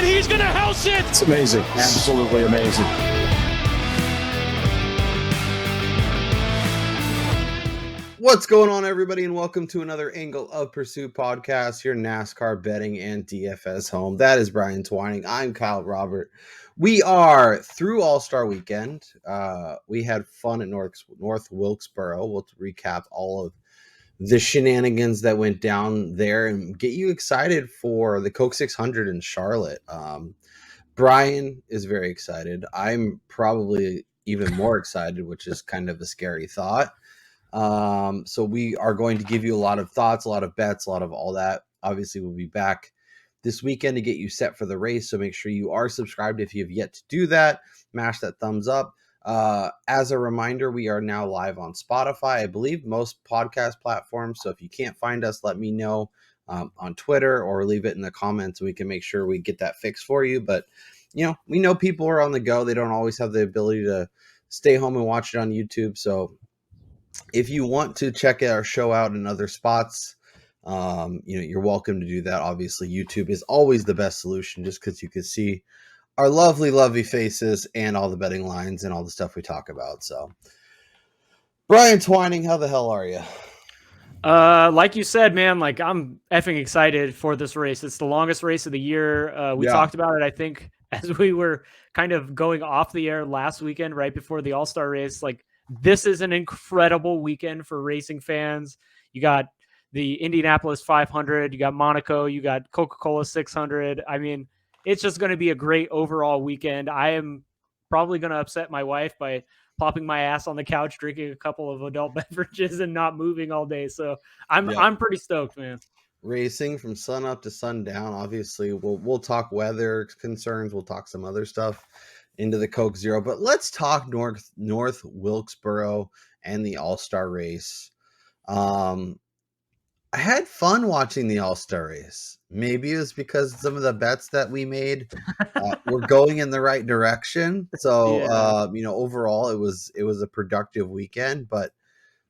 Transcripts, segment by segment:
and he's going to house it. It's amazing. Absolutely amazing. What's going on, everybody, and welcome to another Angle of Pursuit podcast, your NASCAR betting and DFS home. That is Brian Twining. I'm Kyle Robert. We are through All-Star Weekend. We had fun at North Wilkesboro. We'll recap all of the shenanigans that went down there and get you excited for the Coke 600 in Charlotte. Brian is very excited. I'm probably even more excited, which is kind of a scary thought. So we are going to give you a lot of thoughts, a lot of bets, a lot of all that. Obviously, we'll be back this weekend to get you set for the race. So make sure you are subscribed if you have yet to do that. Mash that thumbs up. As a reminder, we are now live on Spotify, I believe most podcast platforms. So if you can't find us, let me know on Twitter or leave it in the comments. We can make sure we get that fixed for you. But, you know, we know people are on the go. They don't always have the ability to stay home and watch it on YouTube. So if you want to check our show out in other spots, you're welcome to do that. Obviously, YouTube is always the best solution just because you can see our lovely faces and all the betting lines and all the stuff we talk about. So, Brian Twining, how the hell are you? Like you said, man, like I'm effing excited for this race. It's the longest race of the year. We talked about it, I think, as we were kind of going off the air last weekend, right before the All-Star race. Like, this is an incredible weekend for racing fans. You got the Indianapolis 500, you got Monaco, you got Coca-Cola 600. I mean, it's just going to be a great overall weekend. I am probably going to upset my wife by plopping my ass on the couch, drinking a couple of adult beverages and not moving all day. So I'm pretty stoked, man. Racing from sun up to sundown. Obviously, we'll talk weather concerns. We'll talk some other stuff into the Coke Zero, but let's talk North Wilkesboro and the All-Star race. I had fun watching the All-Star race. Maybe it was because some of the bets that we made were going in the right direction. So, overall it was a productive weekend, but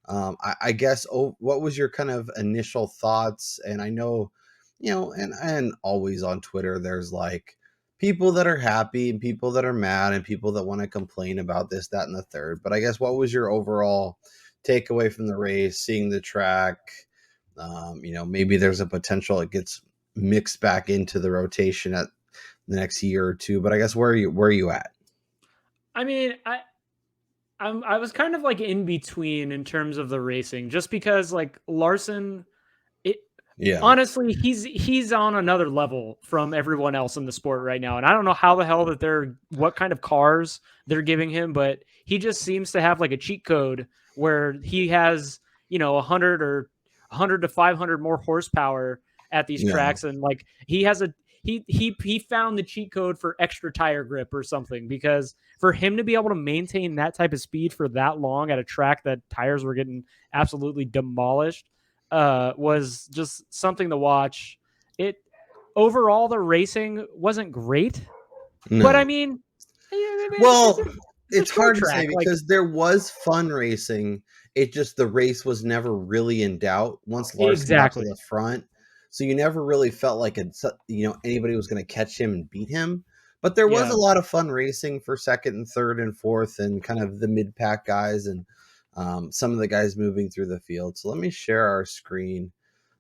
I guess, what was your kind of initial thoughts? And I know, and always on Twitter, there's like people that are happy and people that are mad and people that want to complain about this, that, and the third. But I guess, what was your overall takeaway from the race, seeing the track? Maybe there's a potential it gets mixed back into the rotation at the next year or two. But I guess, where are you at? I mean, I was kind of like in between in terms of the racing, just because like Larson, honestly, he's on another level from everyone else in the sport right now. And I don't know how the hell what kind of cars they're giving him, but he just seems to have like a cheat code where he has, 100 or 100 to 500 more horsepower at these tracks. And like, he has he found the cheat code for extra tire grip or something, because for him to be able to maintain that type of speed for that long at a track that tires were getting absolutely demolished was just something to watch. Overall, the racing wasn't great, but I mean, it's hard to say because there was fun racing. It just, the race was never really in doubt once Larson got to the front. So you never really felt like anybody was going to catch him and beat him. But there was a lot of fun racing for second and third and fourth and kind of the mid-pack guys and some of the guys moving through the field. So let me share our screen.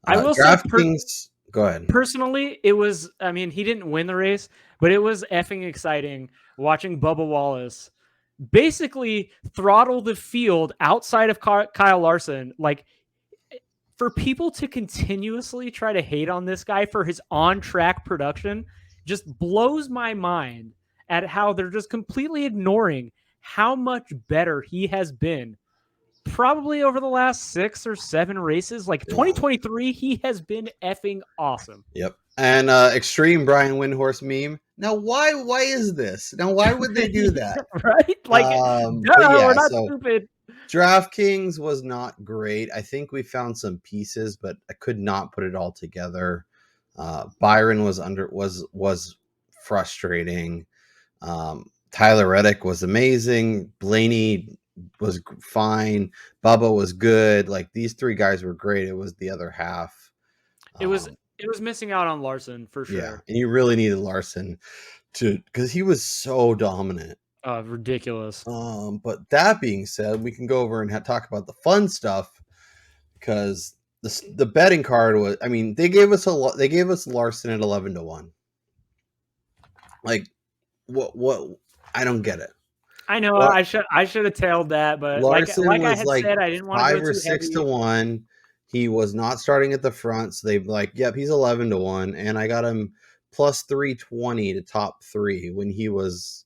I will DraftKings, say, go ahead. Personally, it was, I mean, he didn't win the race, but it was effing exciting watching Bubba Wallace basically throttle the field outside of Kyle Larson. Like, for people to continuously try to hate on this guy for his on-track production just blows my mind at how they're just completely ignoring how much better he has been probably over the last 6 or 7 races. Like 2023, he has been effing awesome. Yep. And extreme Brian Windhorse meme. Now, why is this? Now, why would they do that? Right? Like, we're not stupid. DraftKings was not great. I think we found some pieces, but I could not put it all together. Byron was frustrating. Tyler Reddick was amazing. Blaney was fine. Bubba was good. Like, these 3 guys were great. It was the other half. It was It was missing out on Larson for sure. Yeah, and you really needed Larson because he was so dominant. Ridiculous. But that being said, we can go over and talk about the fun stuff because the betting card was. I mean, they gave us Larson at 11-1. Like, what? I don't get it. I know I should have tailed that, but Larson like I was had like said, I didn't want to 5 go or too 6 heavy. to 1. He was not starting at the front, so they've like, yep, he's 11-1, and I got him plus 320 to top 3 when he was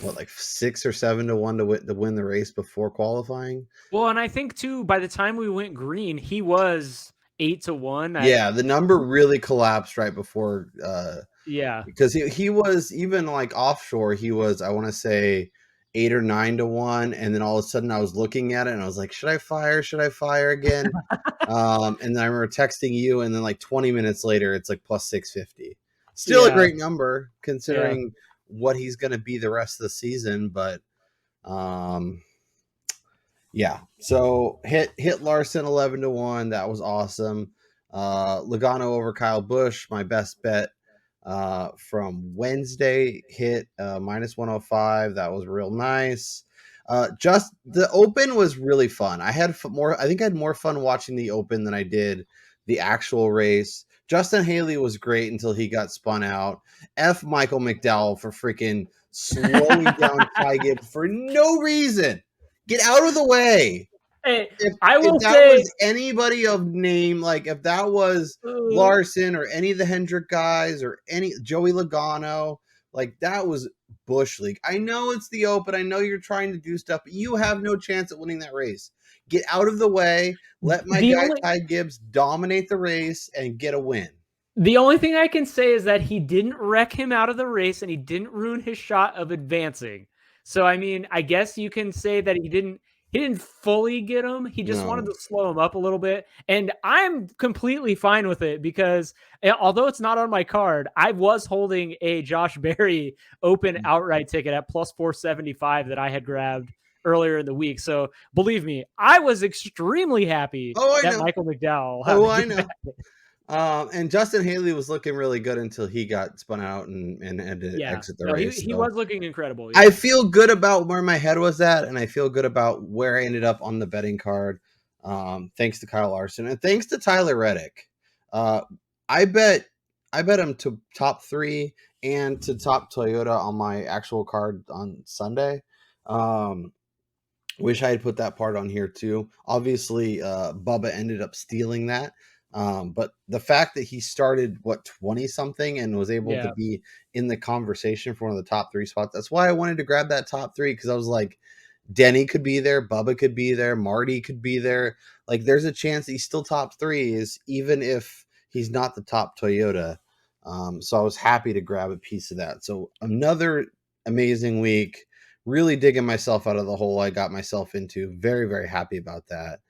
like 6 or 7-1 to win the race before qualifying. Well, and I think too, by the time we went green, he was 8-1. Yeah, the number really collapsed right before. Yeah, because he was even like offshore. He was, I want to say, 8 or 9-1, and then all of a sudden I was looking at it and I was like, should I fire? Should I fire again? And then I remember texting you, and then like 20 minutes later, it's like plus 650. Still a great number considering what he's going to be the rest of the season, but yeah. So hit Larson 11-1. That was awesome. Logano over Kyle Busch, my best bet from Wednesday, hit minus 105. That was real nice. Just the Open was really fun. I had I think I had more fun watching the Open than I did the actual race. Justin Haley was great until he got spun out. F Michael McDowell for freaking slowing down Ty Gibbs for no reason. Get out of the way. Hey, If that say, was anybody of name, like if that was Larson or any of the Hendrick guys or any Joey Logano, like that was Busch League. I know it's the Open. I know you're trying to do stuff, but you have no chance at winning that race. Get out of the way. Let my guy Ty Gibbs dominate the race and get a win. The only thing I can say is that he didn't wreck him out of the race and he didn't ruin his shot of advancing. So, I mean, I guess you can say that he didn't fully get him. He just wanted to slow him up a little bit. And I'm completely fine with it because although it's not on my card, I was holding a Josh Berry Open outright ticket at plus 475 that I had grabbed earlier in the week. So believe me, I was extremely happy that Michael McDowell. I know. And Justin Haley was looking really good until he got spun out and had to exit the race. He was looking incredible. Yeah. I feel good about where my head was at, and I feel good about where I ended up on the betting card. Thanks to Kyle Larson and thanks to Tyler Reddick. I bet him to top 3 and to top Toyota on my actual card on Sunday. Wish I had put that part on here too. Obviously, Bubba ended up stealing that. But the fact that he started 20 something and was able to be in the conversation for one of the top 3 spots. That's why I wanted to grab that top 3, because I was like, Denny could be there, Bubba could be there, Marty could be there. Like, there's a chance he's still top 3s, even if he's not the top Toyota. So I was happy to grab a piece of that. So another amazing week, really digging myself out of the hole I got myself into. Very, very happy about that.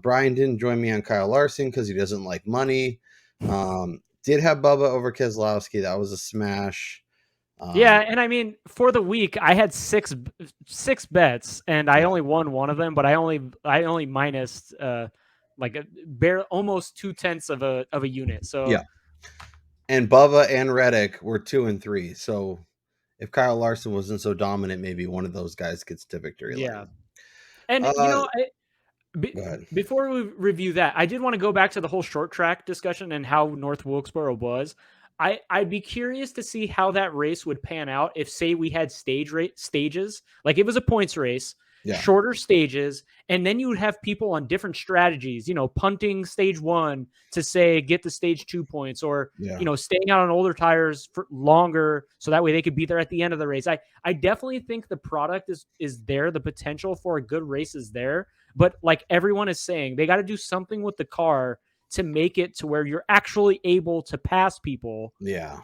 Brian didn't join me on Kyle Larson because he doesn't like money. Did have Bubba over Keselowski. That was a smash. Yeah, and I mean, for the week, I had six bets, and I only won one of them, but I only minused like almost 0.2 of a unit. So yeah, and Bubba and Reddick were 2 and 3. So if Kyle Larson wasn't so dominant, maybe one of those guys gets to victory lane. And before we review that, I did want to go back to the whole short track discussion and how North Wilkesboro was. I'd be curious to see how that race would pan out if, say, we had stages, like it was a points race, shorter stages, and then you would have people on different strategies, punting stage 1 to, say, get the stage 2 points, or, staying out on older tires for longer so that way they could be there at the end of the race. I definitely think the product is there. The potential for a good race is there. But like everyone is saying, they got to do something with the car to make it to where you're actually able to pass people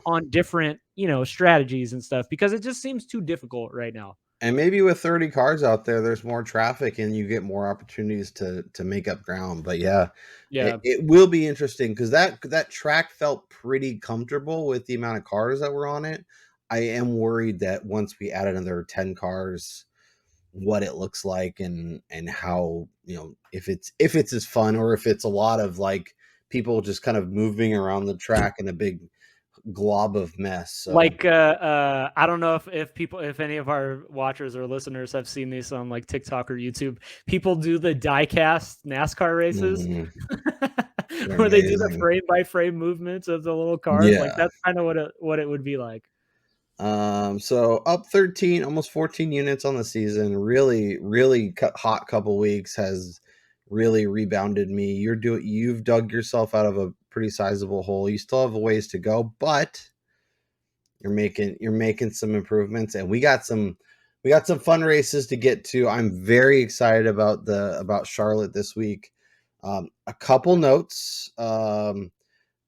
on different, strategies and stuff, because it just seems too difficult right now. And maybe with 30 cars out there, there's more traffic and you get more opportunities to make up ground. But it will be interesting because that track felt pretty comfortable with the amount of cars that were on it. I am worried that once we add another 10 cars, what it looks like and how, if it's as fun or if it's a lot of like people just kind of moving around the track in a big glob of mess. So. Like I don't know if any of our watchers or listeners have seen these on like TikTok or YouTube. People do the die-cast NASCAR races where they do the frame by frame movements of the little cars. Yeah. Like that's kind of what it would be like. So up 13, almost 14 units on the season. Really hot couple weeks has really rebounded me. You've dug yourself out of a pretty sizable hole. You still have a ways to go, but you're making some improvements, and we got some fun races to get to. I'm very excited about Charlotte this week. A couple notes.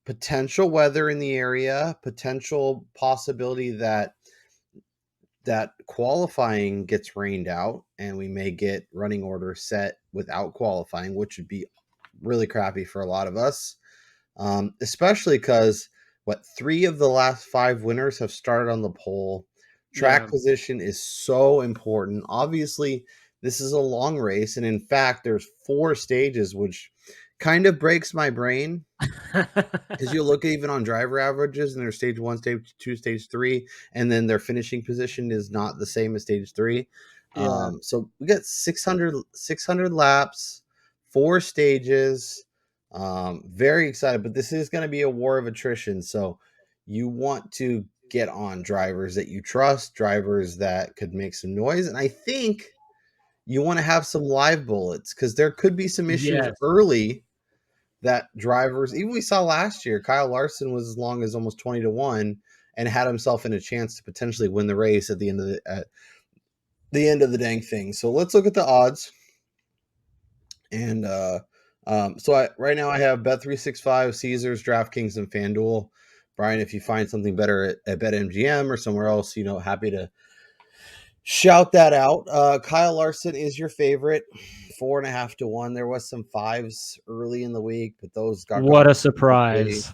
Potential weather in the area, potential possibility that qualifying gets rained out and we may get running order set without qualifying, which would be really crappy for a lot of us, especially because 3 of the last 5 winners have started on the pole. Track position is so important. Obviously, this is a long race, and in fact, there's 4 stages, which kind of breaks my brain because you look even on driver averages and there's stage 1, stage 2, stage 3, and then their finishing position is not the same as stage 3. So we got 600 laps, 4 stages. Very excited, but this is going to be a war of attrition. So you want to get on drivers that you trust, drivers that could make some noise. And I think you want to have some live bullets because there could be some issues early that drivers, even we saw last year, Kyle Larson was as long as almost 20-1 and had himself in a chance to potentially win the race at the end of the dang thing. So let's look at the odds. And right now I have Bet365, Caesars, DraftKings, and FanDuel. Brian, if you find something better at BetMGM or somewhere else, happy to shout that out. Kyle Larson is your favorite, 4.5 to 1. There was some 5s early in the week, but those got what a surprise.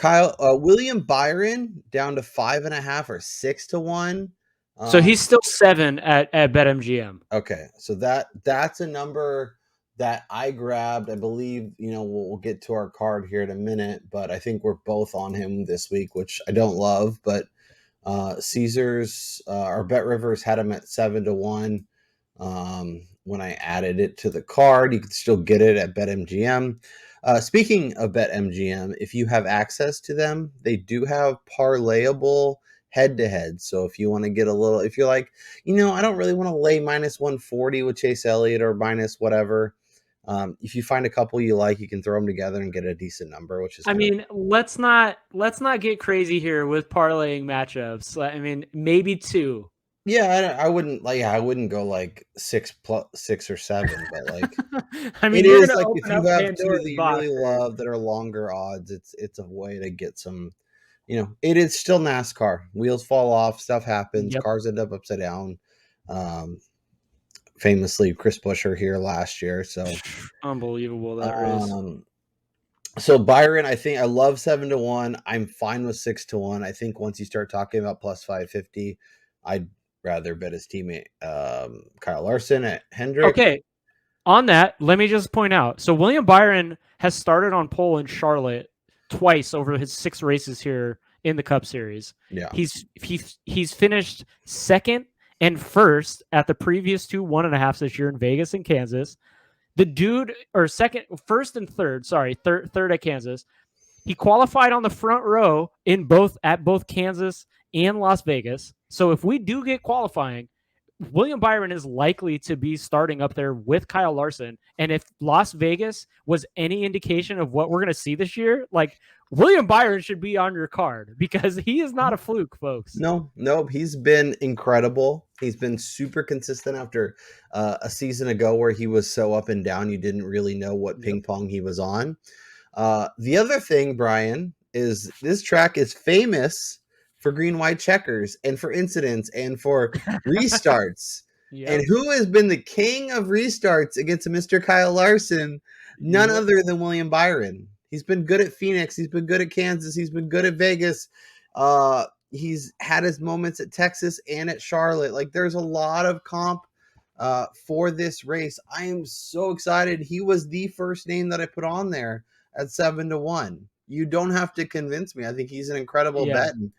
William Byron down to 5.5 or 6 to 1. So he's still 7 at BetMGM. Okay, so that's a number that I grabbed. I believe we'll get to our card here in a minute, but I think we're both on him this week, which I don't love. But Caesars or BetRivers had him at 7 to 1. When I added it to the card, you can still get it at BetMGM. Speaking of BetMGM, if you have access to them, they do have parlayable head-to-head. So if you want to get if you're like, I don't really want to lay minus 140 with Chase Elliott or minus whatever. If you find a couple you like, you can throw them together and get a decent number, which is. Let's not get crazy here with parlaying matchups. I mean, maybe 2. Yeah, I wouldn't go like 6 or 7, but like it is like if you have 2 that you really love that are longer odds, it's a way to get some. It is still NASCAR. Wheels fall off, stuff happens, cars end up upside down. Famously, Chris Buescher here last year. So unbelievable that race. So Byron, I think I love 7 to 1. I'm fine with 6 to 1. I think once you start talking about plus 550, I'd rather bet his teammate Kyle Larson at Hendrick. Okay. On that, let me just point out. So William Byron has started on pole in Charlotte twice over his 6 races here in the Cup Series. Yeah. He's finished 2nd and 1st at the previous 2 1.5s this year in Vegas and Kansas. The dude, or 1st and 3rd, third at Kansas. He qualified on the front row at both Kansas and Las Vegas. So if we do get qualifying, William Byron is likely to be starting up there with Kyle Larson. And if Las Vegas was any indication of what we're going to see this year, like William Byron should be on your card because he is not a fluke, folks. No, he's been incredible. He's been super consistent after a season ago where he was so up and down. You didn't really know what ping pong he was on. The other thing, Brian, is this track is famous for green, white checkers and for incidents and for restarts. And who has been the king of restarts against Mr. Kyle Larson? None other than William Byron. He's been good at Phoenix. He's been good at Kansas. He's been good at Vegas. He's had his moments at Texas and at Charlotte. Like there's a lot of comp for this race. I am so excited. He was the first name that I put on there at 7-1. You don't have to convince me. I think he's an incredible bet. And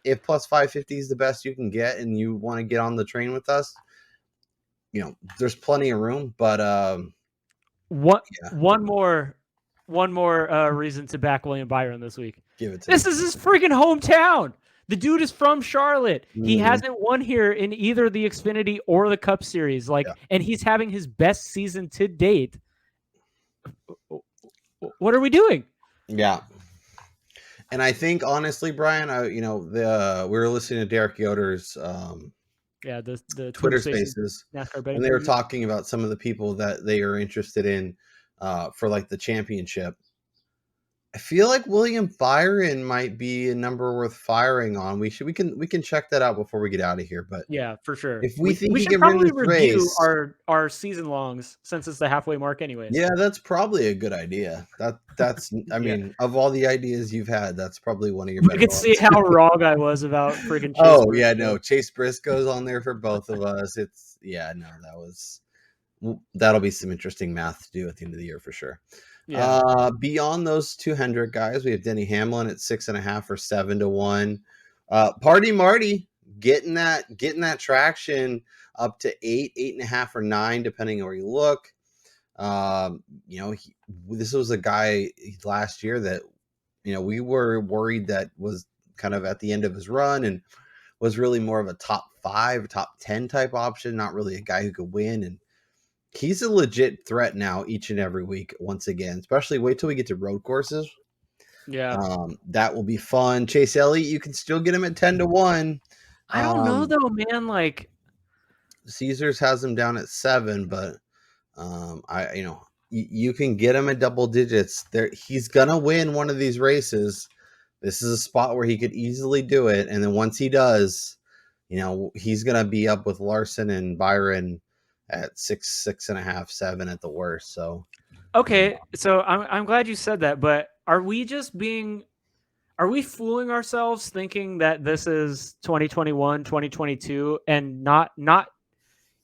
if plus 550 is the best you can get and you want to get on the train with us, there's plenty of room. But one more reason to back William Byron this week. Give it to this is his freaking hometown. The dude is from Charlotte. Mm-hmm. He hasn't won here in either the Xfinity or the Cup Series. And he's having his best season to date. What are we doing? Yeah. And I think honestly, Brian, we were listening to Derek Yoder's the Twitter Spaces, NASCAR betting, and they were talking about some of the people that they are interested in for like the championship. I feel like William Byron might be a number worth firing on. We can check that out before we get out of here. But yeah, for sure. If we think we he should can probably win this review race, our season longs since it's the halfway mark anyways. Yeah, that's probably a good idea. That's I mean, of all the ideas you've had, that's probably one of your better ones. You can see how wrong I was about freaking Chase Briscoe. Yeah, no, Chase Briscoe's on there for both of us. That'll be some interesting math to do at the end of the year for sure. Yeah. Beyond those 200 guys, we have Denny Hamlin at 6.5 or 7-1. Party Marty getting that traction up to 8.5 or 9, depending on where you look. This was a guy last year that we were worried that was kind of at the end of his run and was really more of a top 5, top 10 type option, not really a guy who could win. And he's a legit threat now each and every week, once again, especially wait till we get to road courses. Yeah. That will be fun. Chase Elliott, you can still get him at 10-1. I don't know though, man. Like Caesars has him down at 7, but you can get him at double digits. He's gonna win one of these races. This is a spot where he could easily do it, and then once he does, he's gonna be up with Larson and Byron at 6.5, 7 at the worst. So okay, so I'm glad you said that, but are we fooling ourselves thinking that this is 2021, 2022 and not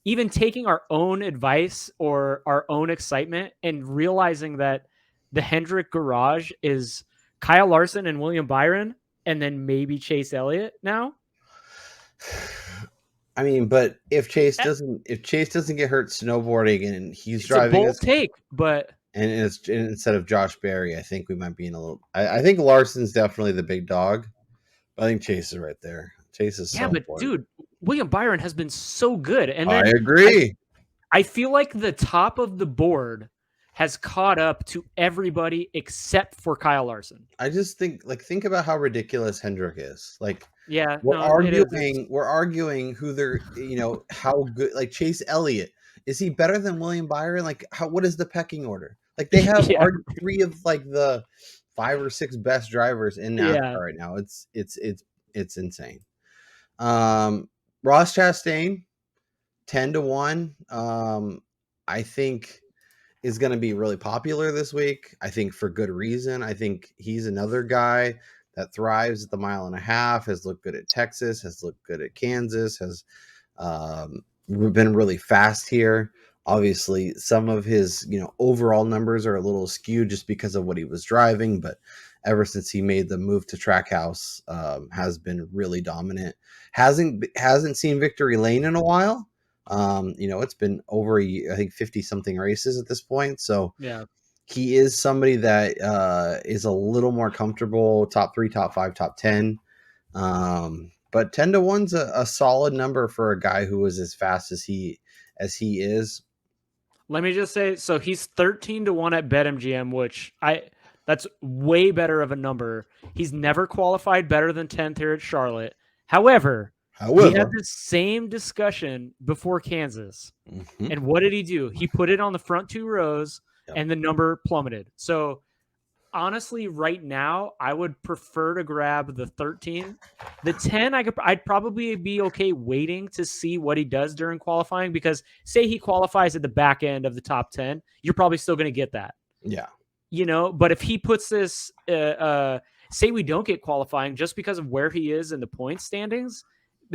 even taking our own advice or our own excitement and realizing that the Hendrick garage is Kyle Larson and William Byron and then maybe Chase Elliott now? I mean, but if Chase doesn't get hurt snowboarding and he's driving, it's a bold take, but instead of Josh Berry, I think we might be in a little. I think Larson's definitely the big dog. But I think Chase is right there. Chase is so important. Dude, William Byron has been so good, and then I agree. I feel like the top of the board has caught up to everybody except for Kyle Larson. I just think about how ridiculous Hendrick is. We're arguing who they're, how good, like Chase Elliott. Is he better than William Byron? What is the pecking order? They have 3 of the 5 or 6 best drivers in NASCAR right now. It's insane. Ross Chastain, 10-1. I think is going to be really popular this week. I think for good reason. I think he's another guy that thrives at the 1.5 miles, has looked good at Texas, has looked good at Kansas, has been really fast here. Obviously, some of his overall numbers are a little skewed just because of what he was driving, but ever since he made the move to Trackhouse, has been really dominant. Hasn't seen victory lane in a while. It's been over I think 50 something races at this point. So yeah, he is somebody that is a little more comfortable, top 3, top 5, top 10. But 10-1's a solid number for a guy who was as fast as he is. Let me just say, so he's 13-1 at BetMGM, which that's way better of a number. He's never qualified better than 10th here at Charlotte. However, we had the same discussion before Kansas. Mm-hmm. And what did he do? He put it on the front 2 rows, and the number plummeted. So honestly, right now, I would prefer to grab the 13. The 10, I'd probably be okay waiting to see what he does during qualifying, because say he qualifies at the back end of the top 10, you're probably still going to get that. Yeah. But if he puts this, say we don't get qualifying just because of where he is in the point standings,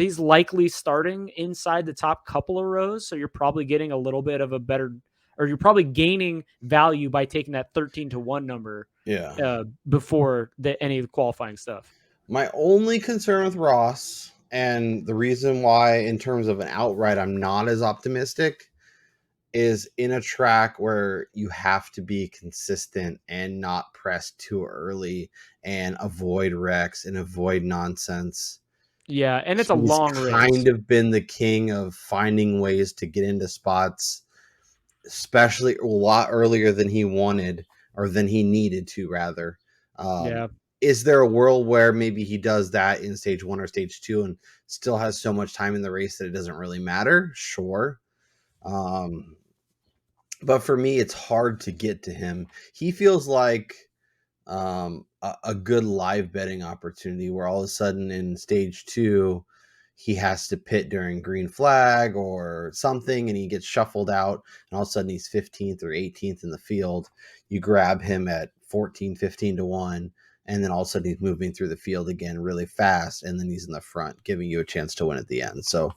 he's likely starting inside the top couple of rows. So you're probably getting a little bit of a better, or you're probably gaining value by taking that 13-1 number. Yeah. Before any of the qualifying stuff. My only concern with Ross, and the reason why in terms of an outright I'm not as optimistic, is in a track where you have to be consistent and not press too early and avoid wrecks and avoid nonsense. Yeah, and it's a long race. He's kind of been the king of finding ways to get into spots, especially a lot earlier than he wanted, or than he needed to, rather. Yeah. Is there a world where maybe he does that in stage 1 or stage 2 and still has so much time in the race that it doesn't really matter? Sure. But for me, it's hard to get to him. He feels like a good live betting opportunity where all of a sudden in stage 2, he has to pit during green flag or something, and he gets shuffled out, and all of a sudden he's 15th or 18th in the field. You grab him at 14, 15-1, and then all of a sudden he's moving through the field again really fast, and then he's in the front, giving you a chance to win at the end. So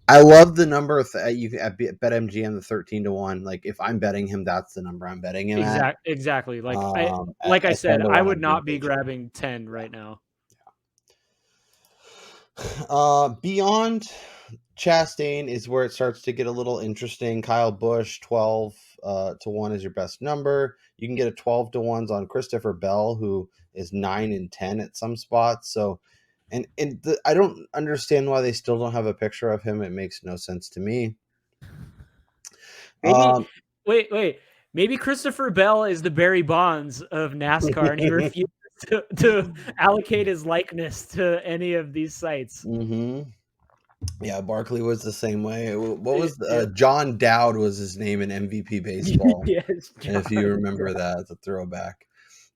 I love the number of you at BetMGM, the 13-1. Like, if I'm betting him, that's the number I'm betting him at. Exactly. Like I said, I would not be grabbing 10 right now. Beyond Chastain is where it starts to get a little interesting. Kyle Busch, 12-1 is your best number. You can get a 12-1s on Christopher Bell, who is 9-10 at some spots. So, I don't understand why they still don't have a picture of him. It makes no sense to me. Maybe wait. Maybe Christopher Bell is the Barry Bonds of NASCAR, and he refuses to allocate his likeness to any of these sites. Mm-hmm. Yeah, Barkley was the same way. What was John Dowd was his name in MVP baseball? Yes, and if you remember that, it's a throwback.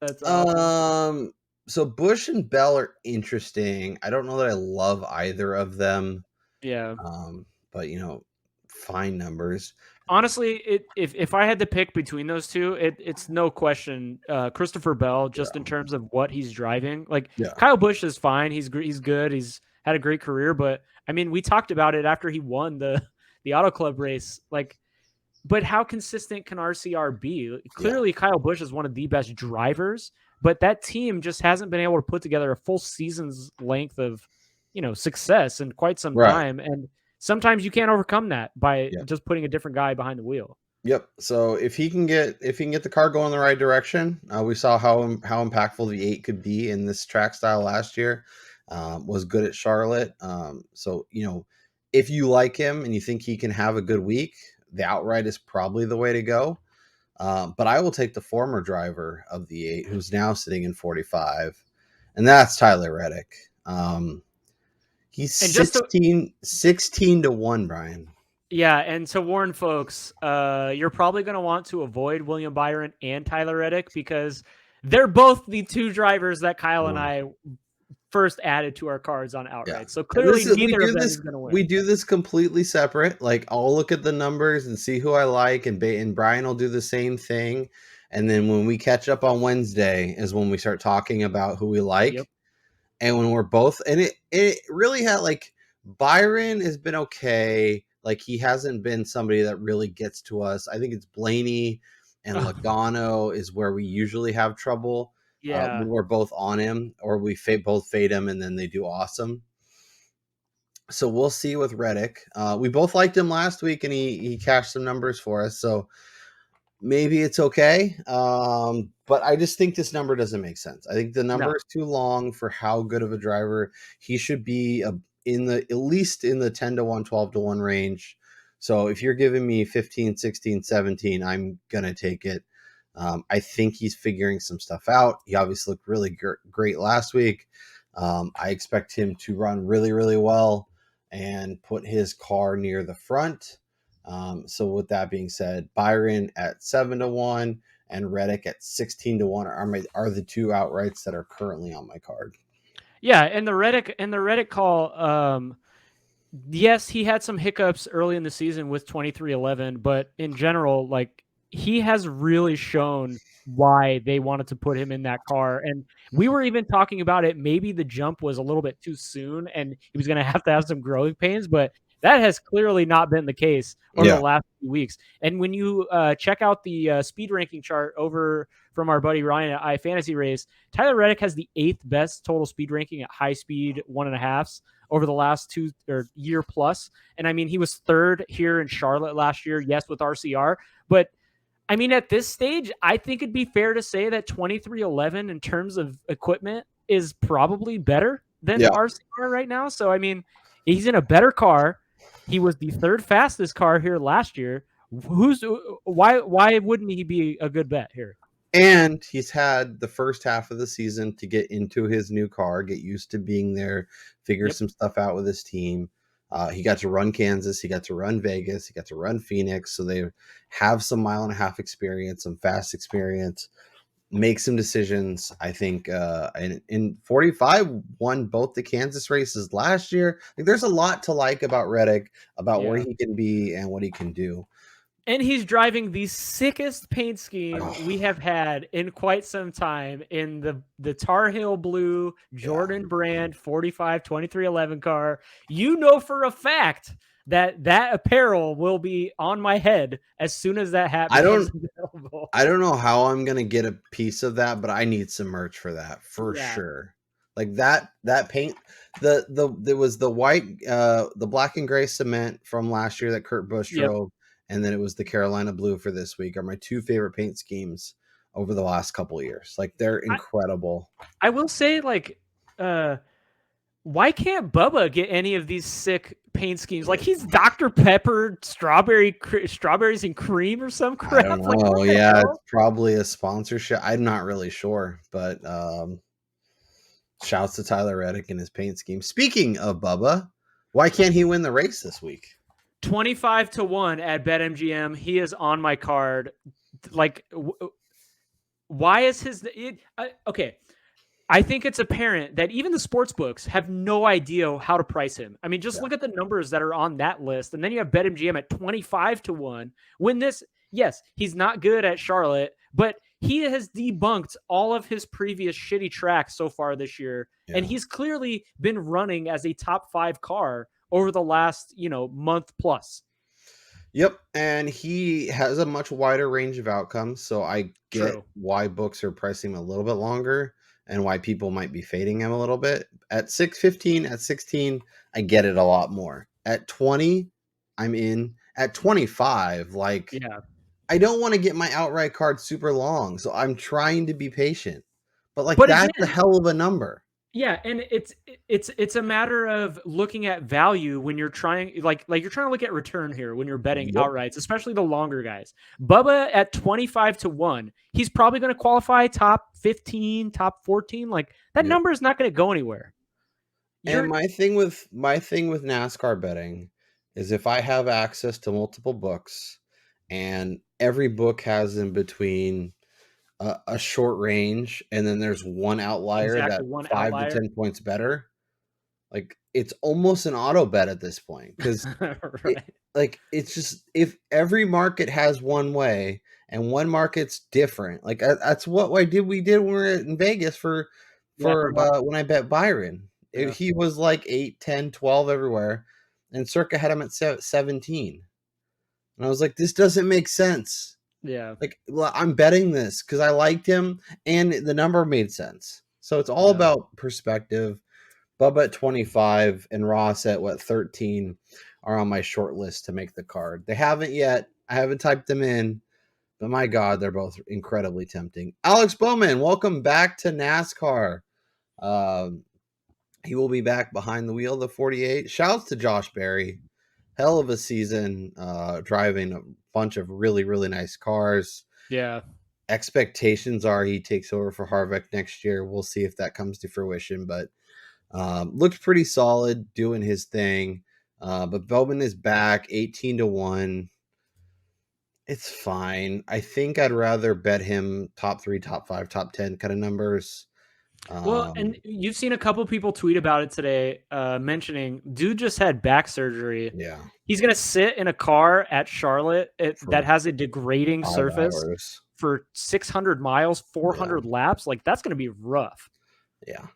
That's awesome. So Busch and Bell are interesting. I don't know that I love either of them. Yeah. But fine numbers. Honestly, if I had to pick between those two, it's no question Christopher Bell, just in terms of what he's driving. Like, Kyle Busch is fine. He's good. He's had a great career, but I mean, we talked about it after he won the Auto Club race. Like, but how consistent can RCR be? Clearly, Kyle Busch is one of the best drivers, but that team just hasn't been able to put together a full season's length of, success in quite some time. And sometimes you can't overcome that by just putting a different guy behind the wheel. Yep. So if he can get the car going in the right direction, we saw how impactful the 8 could be in this track style last year. Was good at Charlotte. So if you like him and you think he can have a good week, the outright is probably the way to go. But I will take the former driver of the 8, who's now sitting in 45, and that's Tyler Reddick. He's 16-1, Brian. Yeah, and to warn folks, you're probably going to want to avoid William Byron and Tyler Reddick because they're both the 2 drivers that Kyle and I first added to our cards on outright. Yeah. So clearly neither of them is going to win. We do this completely separate. Like, I'll look at the numbers and see who I like, and Brian will do the same thing. And then when we catch up on Wednesday is when we start talking about who we like. Yep. And when we're both, and it really had, like, Byron has been okay. Like, he hasn't been somebody that really gets to us. I think it's Blaney and Logano is where we usually have trouble. Yeah, when we're both on him, or we both fade him and then they do awesome. So we'll see with Reddick. We both liked him last week and he cashed some numbers for us. So maybe it's okay. But I just think this number doesn't make sense. I think the number is too long for how good of a driver he should be at least in the 10-1, 12-1 range. So if you're giving me 15, 16, 17, I'm going to take it. I think he's figuring some stuff out. He obviously looked really great last week. I expect him to run really, really well and put his car near the front. So with that being said, Byron at 7-1 and Reddick at 16-1 are the 2 outrights that are currently on my card. Yeah, and the Reddick call, yes, he had some hiccups early in the season with 23-11, but in general, like, he has really shown why they wanted to put him in that car. And we were even talking about it. Maybe the jump was a little bit too soon and he was going to have some growing pains, but that has clearly not been the case over the last few weeks. And when you check out the speed ranking chart over from our buddy Ryan at iFantasy Race, Tyler Reddick has the 8th best total speed ranking at high speed 1.5s over the last 2 or year plus. And I mean, he was 3rd here in Charlotte last year. Yes, with RCR, but I mean, at this stage, I think it'd be fair to say that 2311 in terms of equipment is probably better than RCR right now. So, I mean, he's in a better car. He was the 3rd fastest car here last year. Why wouldn't he be a good bet here? And he's had the first half of the season to get into his new car, get used to being there, figure some stuff out with his team. He got to run Kansas. He got to run Vegas. He got to run Phoenix. So they have some 1.5 experience, some fast experience, make some decisions. I think in 45 won both the Kansas races last year. Like, there's a lot to like about Reddick, about where he can be and what he can do. And he's driving the sickest paint scheme we have had in quite some time in the Tar Heel Blue Jordan brand 45 2311 car. You know for a fact that apparel will be on my head as soon as that hat becomes available. I don't know how I'm gonna get a piece of that, but I need some merch for that for sure. Like that paint, there was the white, the black and gray cement from last year that Kurt Busch drove. And then it was the Carolina Blue for this week are my 2 favorite paint schemes over the last couple of years. Like, they're incredible. I will say, like, why can't Bubba get any of these sick paint schemes? Like, he's Dr. Pepper, strawberries and cream or some crap. I don't know. Like, it's probably a sponsorship. I'm not really sure, but shouts to Tyler Reddick and his paint scheme. Speaking of Bubba, why can't he win the race this week? 25-1 at BetMGM. He is on my card. Like, why is his... okay. I think it's apparent that even the sports books have no idea how to price him. I mean, just look at the numbers that are on that list. And then you have BetMGM at 25-1. When this... Yes, he's not good at Charlotte, but he has debunked all of his previous shitty tracks so far this year. Yeah. And he's clearly been running as a top 5 car over the last, month plus. Yep. And he has a much wider range of outcomes. So I get why books are pricing him a little bit longer and why people might be fading him a little bit. At 615, at 16, I get it a lot more. At 20, I'm in. At 25, I don't want to get my outright card super long. So I'm trying to be patient. But that's a hell of a number. Yeah, and it's a matter of looking at value when you're trying like you're trying to look at return here when you're betting outrights, especially the longer guys. Bubba at 25-1, he's probably going to qualify top 15, top 14. Like that number is not going to go anywhere. And my thing with NASCAR betting is if I have access to multiple books and every book has in between a short range, and then there's one outlier that's 5 to 10 points better. Like, it's almost an auto bet at this point because it's just if every market has one way and one market's different. Like that's what we did when we were in Vegas for when I bet Byron. He was like 8, 10, 12 everywhere, and Circa had him at 17. And I was like, this doesn't make sense. Yeah. Like, well, I'm betting this because I liked him and the number made sense. So it's all about perspective. Bubba at 25 and Ross at 13 are on my short list to make the card. They haven't yet. I haven't typed them in, but my God, they're both incredibly tempting. Alex Bowman, welcome back to NASCAR. He will be back behind the wheel of the 48. Shouts to Josh Berry. Hell of a season, driving a bunch of really, really nice cars. Yeah. Expectations are he takes over for Harvick next year. We'll see if that comes to fruition, but looks pretty solid doing his thing. But Bowman is back 18-1. It's fine. I think I'd rather bet him top 3, top 5, top 10 kind of numbers. Well, and you've seen a couple people tweet about it today, mentioning dude just had back surgery. Yeah. He's going to sit in a car at Charlotte that has a degrading surface hours. for 600 miles, 400 laps. Like, that's going to be rough. Yeah.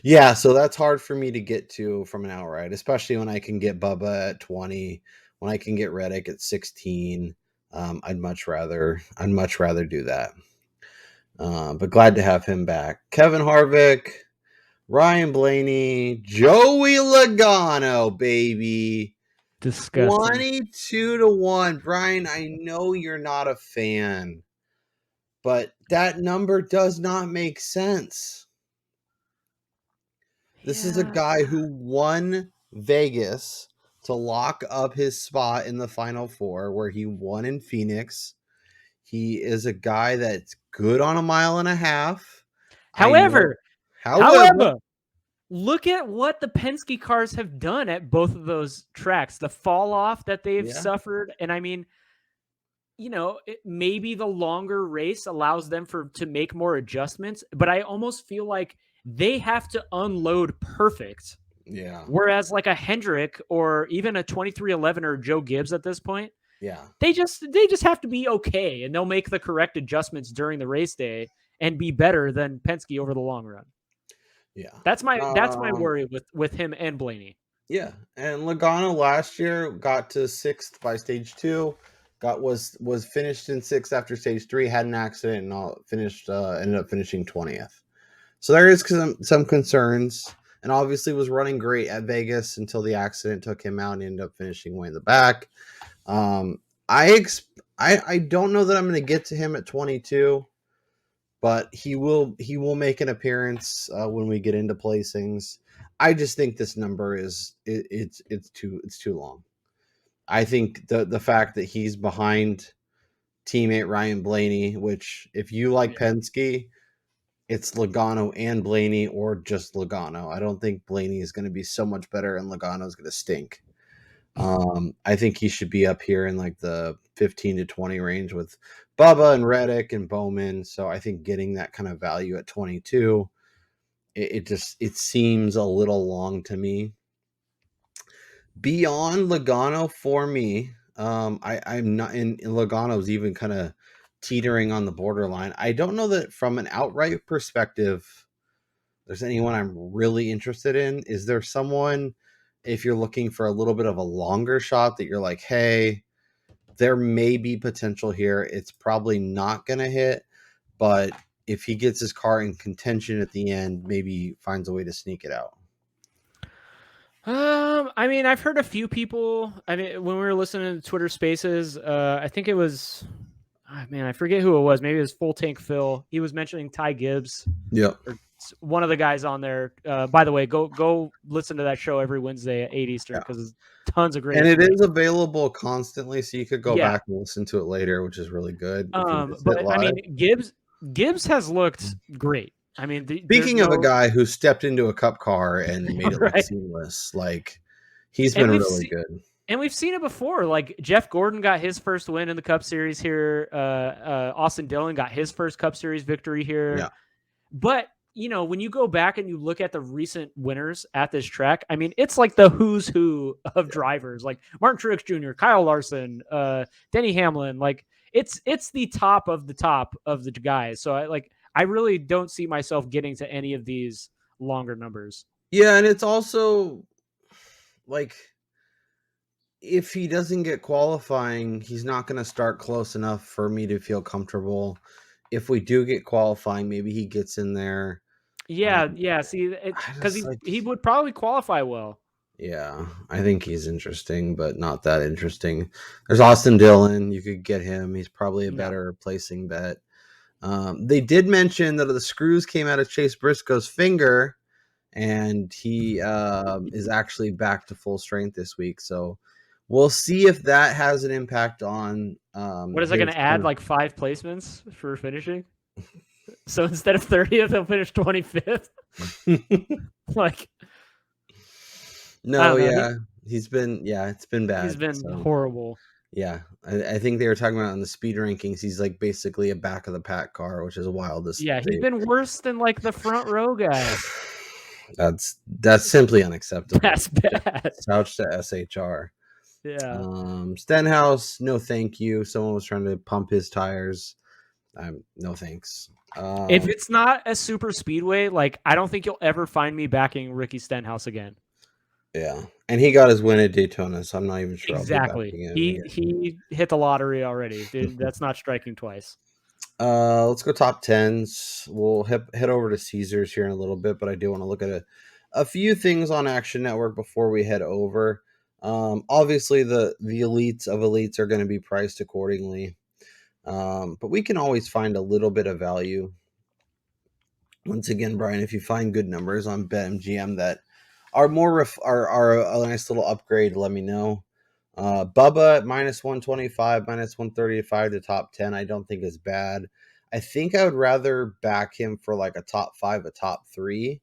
Yeah, so that's hard for me to get to from an outright, especially when I can get Bubba at 20, when I can get Reddick at 16. I'd much rather do that. But glad to have him back. Kevin Harvick, Ryan Blaney, Joey Logano, baby. Disgusting. 22-1. Brian, I know you're not a fan, but that number does not make sense. This is a guy who won Vegas to lock up his spot in the Final Four, where he won in Phoenix. He is a guy that's good on a mile and a half. However, look at what the Penske cars have done at both of those tracks. The fall off that they've suffered, and I mean, maybe the longer race allows them to make more adjustments, but I almost feel like they have to unload perfect. Yeah. Whereas like a Hendrick or even a 2311 or Joe Gibbs at this point, they just have to be okay, and they'll make the correct adjustments during the race day and be better than Penske over the long run. Yeah. That's my worry with him and Blaney. Yeah. And Logano last year got to 6th by stage 2. Was finished in 6th after stage 3, had an accident, and ended up finishing 20th. So there is some concerns, and obviously was running great at Vegas until the accident took him out and ended up finishing way in the back. I don't know that I'm going to get to him at 22, but he will make an appearance when we get into placings. I just think this number is it's too long. I think the fact that he's behind teammate Ryan Blaney, which if you like Penske, it's Logano and Blaney or just Logano. I don't think Blaney is going to be so much better and Logano is going to stink. I think he should be up here in like the 15 to 20 range with Bubba and Reddick and Bowman. So I think getting that kind of value at 22, it seems a little long to me. Beyond Logano for me, I'm not in Logano's even kind of teetering on the borderline. I don't know that from an outright perspective, there's anyone I'm really interested in. Is there someone, if you're looking for a little bit of a longer shot, that you're like, hey, there may be potential here. It's probably not going to hit, but if he gets his car in contention at the end, maybe finds a way to sneak it out. I mean, I've heard a few people. I mean, when we were listening to Twitter Spaces, I think it was, I forget who it was. Maybe it was Full Tank Phil. He was mentioning Ty Gibbs. Yeah. One of the guys on there. By the way, go listen to that show every Wednesday at 8 Eastern because there's tons of great. And it is available constantly, so you could go back and listen to it later, which is really good. But I mean, Gibbs has looked great. I mean, speaking of a guy who stepped into a cup car and made it look seamless, like he's been really good. And we've seen it before. Like Jeff Gordon got his first win in the Cup Series here. Austin Dillon got his first Cup Series victory here. Yeah. But when you go back and you look at the recent winners at this track, I mean, it's like the who's who of drivers, like Martin Truex Jr., Kyle Larson, Denny Hamlin. Like it's the top of the guys. So I really don't see myself getting to any of these longer numbers. Yeah, and it's also like if he doesn't get qualifying, he's not going to start close enough for me to feel comfortable. If we do get qualifying, maybe he gets in there. Yeah. See, because he would probably qualify well. Yeah, I think he's interesting, but not that interesting. There's Austin Dillon. You could get him. He's probably a better placing bet. They did mention that the screws came out of Chase Briscoe's finger, and he is actually back to full strength this week. So we'll see if that has an impact on. What is that going to add? Like 5 placements for finishing? So instead of 30th, he'll finish 25th. No, it's been bad. He's been horrible. Yeah, I think they were talking about in the speed rankings. He's like basically a back of the pack car, which is wild to Yeah, he's say. been worse than like the front row guys. That's simply unacceptable. That's bad. Couch to SHR. Yeah. Stenhouse, no thank you. Someone was trying to pump his tires. No thanks. If it's not a super speedway, like I don't think you'll ever find me backing Ricky Stenhouse again. Yeah, and he got his win at Daytona, so I'm not even sure I'll be Exactly. backing him. He hit the lottery already. Dude, that's not striking twice. Let's go top tens. We'll head over to Caesars here in a little bit, but I do want to look at a few things on Action Network before we head over. Obviously the elites of elites are going to be priced accordingly, but we can always find a little bit of value. Once again, Brian, if you find good numbers on BetMGM that are more are a nice little upgrade, let me know. Bubba at minus 125, minus 135 to top 10, I don't think is bad. I think I would rather back him for like a top 5, a top 3,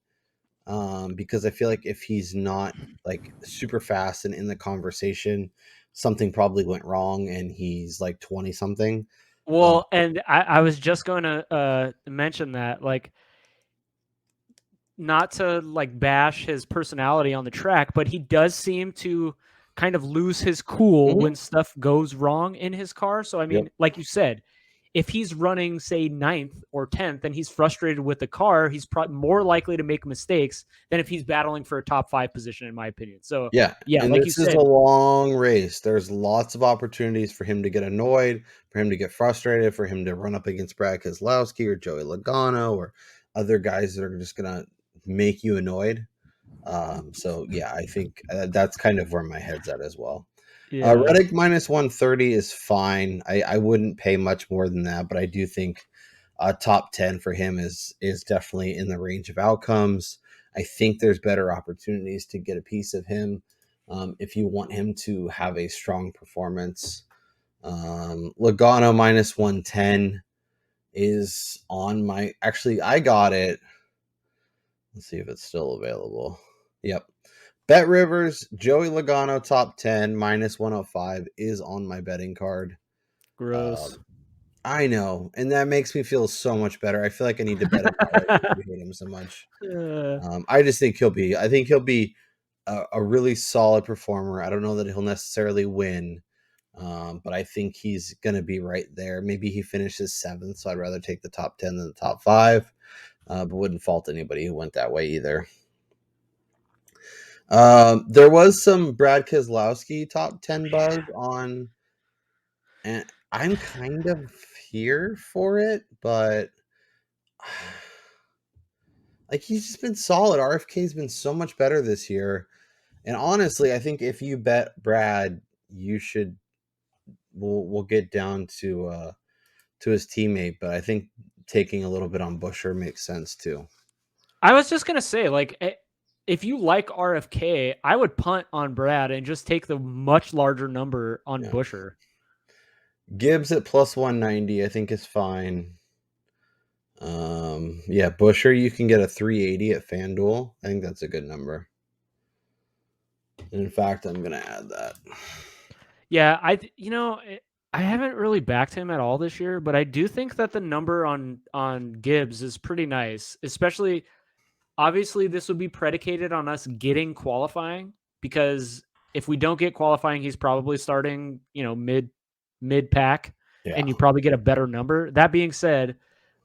because I feel like if he's not like super fast and in the conversation, something probably went wrong and he's like 20 something. Well, and I was just going to mention that, like, not to like bash his personality on the track, but he does seem to kind of lose his cool when stuff goes wrong in his car. So, I mean, like you said, if he's running, say, 9th or 10th and he's frustrated with the car, he's probably more likely to make mistakes than if he's battling for a top 5 position, in my opinion. So, yeah, and like this you is said, a long race. There's lots of opportunities for him to get annoyed, for him to get frustrated, for him to run up against Brad Keselowski or Joey Logano or other guys that are just going to make you annoyed. So, yeah, I think that's kind of where my head's at as well. Reddick minus 130 is fine. I wouldn't pay much more than that, but I do think top 10 for him is definitely in the range of outcomes. I think there's better opportunities to get a piece of him if you want him to have a strong performance. Logano minus 110 is on my. Actually, I got it. Let's see if it's still available. Yep. BetRivers, Joey Logano top 10 minus 105 is on my betting card. gross. I know, and that makes me feel so much better. I feel like I need to bet him. I hate him so much. I just think he'll be. I think he'll be a really solid performer. I don't know that he'll necessarily win, but I think he's going to be right there. Maybe he finishes 7th, so I'd rather take the top 10 than the top 5. But wouldn't fault anybody who went that way either. There was some Brad Keselowski top 10 buzz on, and I'm kind of here for it, but like he's just been solid. RFK's been so much better this year. And honestly, I think if you bet Brad, you should we'll get down to his teammate, but I think taking a little bit on Busher makes sense too. I was just going to say, like, if you like RFK, I would punt on Brad and just take the much larger number on Busher. Gibbs at plus 190, I think is fine. Yeah, Busher, you can get a 380 at FanDuel. I think that's a good number. And in fact, I'm gonna add that. Yeah, I haven't really backed him at all this year, but I do think that the number on Gibbs is pretty nice. Especially, obviously, this would be predicated on us getting qualifying, because if we don't get qualifying, he's probably starting, mid pack, and you probably get a better number. That being said,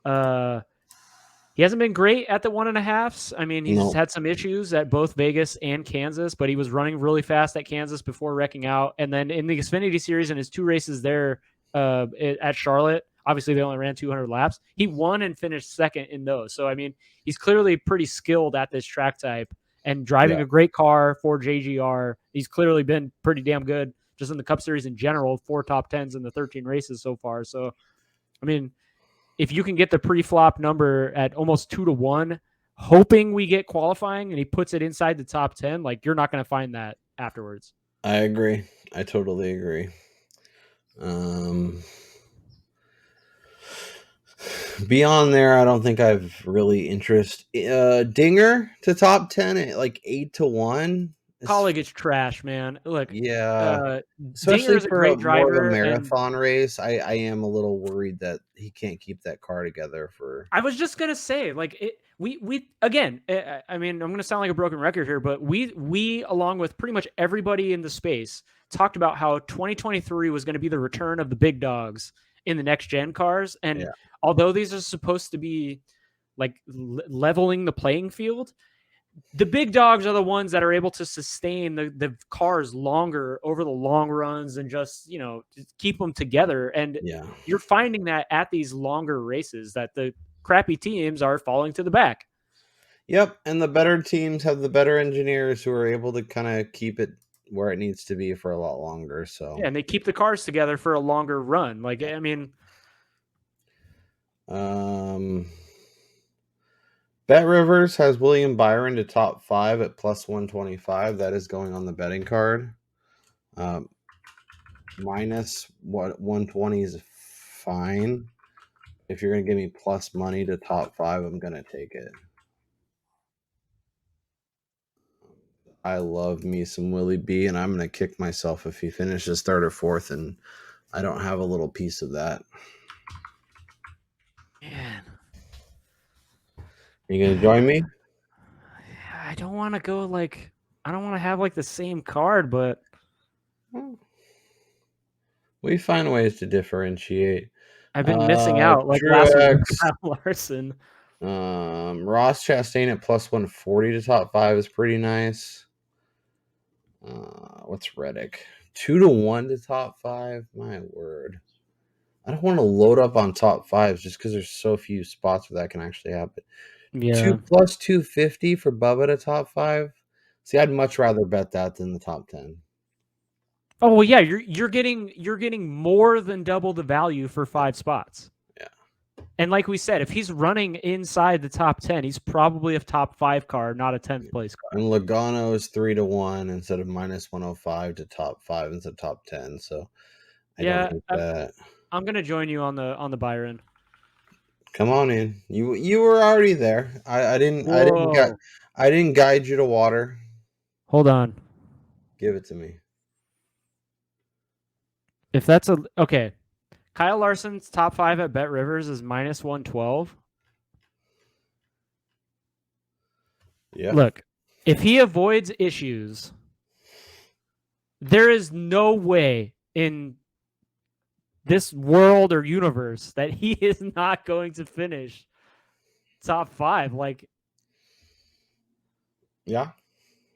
he hasn't been great at the 1.5s. I mean, he's had some issues at both Vegas and Kansas, but he was running really fast at Kansas before wrecking out. And then in the Xfinity Series and his 2 races there at Charlotte, obviously they only ran 200 laps. He won and finished 2nd in those. So, I mean, he's clearly pretty skilled at this track type and driving a great car for JGR. He's clearly been pretty damn good just in the Cup Series in general, 4 top 10s in the 13 races so far. So, I mean, if you can get the pre-flop number at almost 2-1, hoping we get qualifying and he puts it inside the top 10, like, you're not going to find that afterwards. I agree. I totally agree. Beyond there, I don't think I've really interest. Dinger to top 10 at like 8-1. Kaulig is trash, man. Look, yeah, Dinger especially is a for great more of a driver, and marathon race. I am a little worried that he can't keep that car together for. I was just gonna say, like, we again. I mean, I'm gonna sound like a broken record here, but we along with pretty much everybody in the space talked about how 2023 was going to be the return of the big dogs in the next gen cars, and although these are supposed to be like leveling the playing field, the big dogs are the ones that are able to sustain the cars longer over the long runs and just keep them together. And you're finding that at these longer races that the crappy teams are falling to the back. Yep, and the better teams have the better engineers who are able to kind of keep it where it needs to be for a lot longer. So and they keep the cars together for a longer run. Like I mean, BetRivers has William Byron to top 5 at plus 125. That is going on the betting card. Minus 120 is fine. If you're going to give me plus money to top 5, I'm going to take it. I love me some Willie B, and I'm going to kick myself if he finishes third or fourth, and I don't have a little piece of that. Man. You going to join me? I don't want to go like, I don't want to have like the same card, but we find ways to differentiate. I've been missing out like last week with Kyle Larson. Ross Chastain at plus 140 to top 5 is pretty nice. What's Reddick? 2-1 to top 5. My word. I don't want to load up on top 5s just because there's so few spots where that can actually happen. Yeah. 2 plus 250 for Bubba to top 5. See, I'd much rather bet that than the top 10. Oh well, yeah, you're getting more than double the value for 5 spots. Yeah. And like we said, if he's running inside the top 10, he's probably a top 5 car, not a 10th place car. And Logano is 3-1 instead of minus 105 to top 5 instead of top 10. So I don't think that. I'm gonna join you on the Byron. Come on in. You were already there. I didn't guide you to water. Hold on. Give it to me. If that's okay. Kyle Larson's top 5 at BetRivers is minus 112. Yeah. Look, if he avoids issues, there is no way in this world or universe that he is not going to finish top 5. Like, yeah.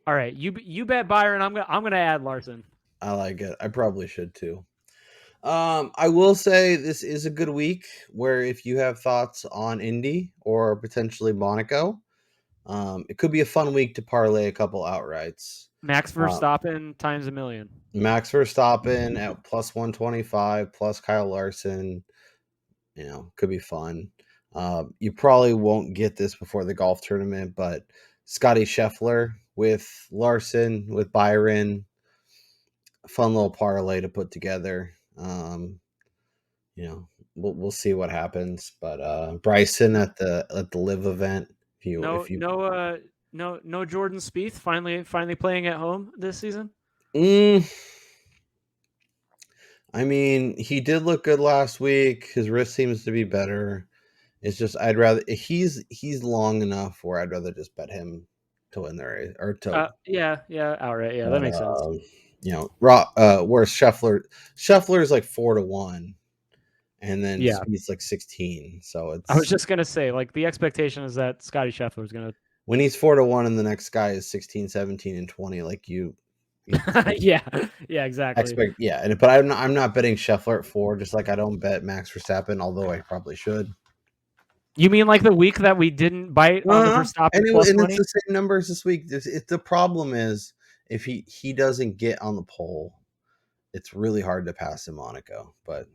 All right, you bet Byron. I'm gonna add Larson. I like it. I probably should too. I will say this is a good week where if you have thoughts on Indy or potentially Monaco, it could be a fun week to parlay a couple outrights. Max Verstappen times a million. Max Verstappen at plus 125 plus Kyle Larson, could be fun. You probably won't get this before the golf tournament, but Scotty Scheffler with Larson, with Byron, fun little parlay to put together. We'll see what happens, but Bryson at the Live event. No Jordan Spieth finally playing at home this season. I mean, he did look good last week. His wrist seems to be better. It's just I'd rather he's long enough where I'd rather just bet him to win the race or to outright. Yeah, that makes sense. Whereas Scheffler is like 4-1, and then Spieth's like 16. So it's. I was just gonna say, like, the expectation is that Scotty Scheffler is gonna. When he's 4-1 and the next guy is 16, 17, and 20, like you. yeah, exactly. But I'm not betting Scheffler at 4, just like I don't bet Max Verstappen, although I probably should. You mean like the week that we didn't bite on the Verstappen and plus it's money? the same numbers this week. The problem is if he doesn't get on the pole, it's really hard to pass in Monaco. But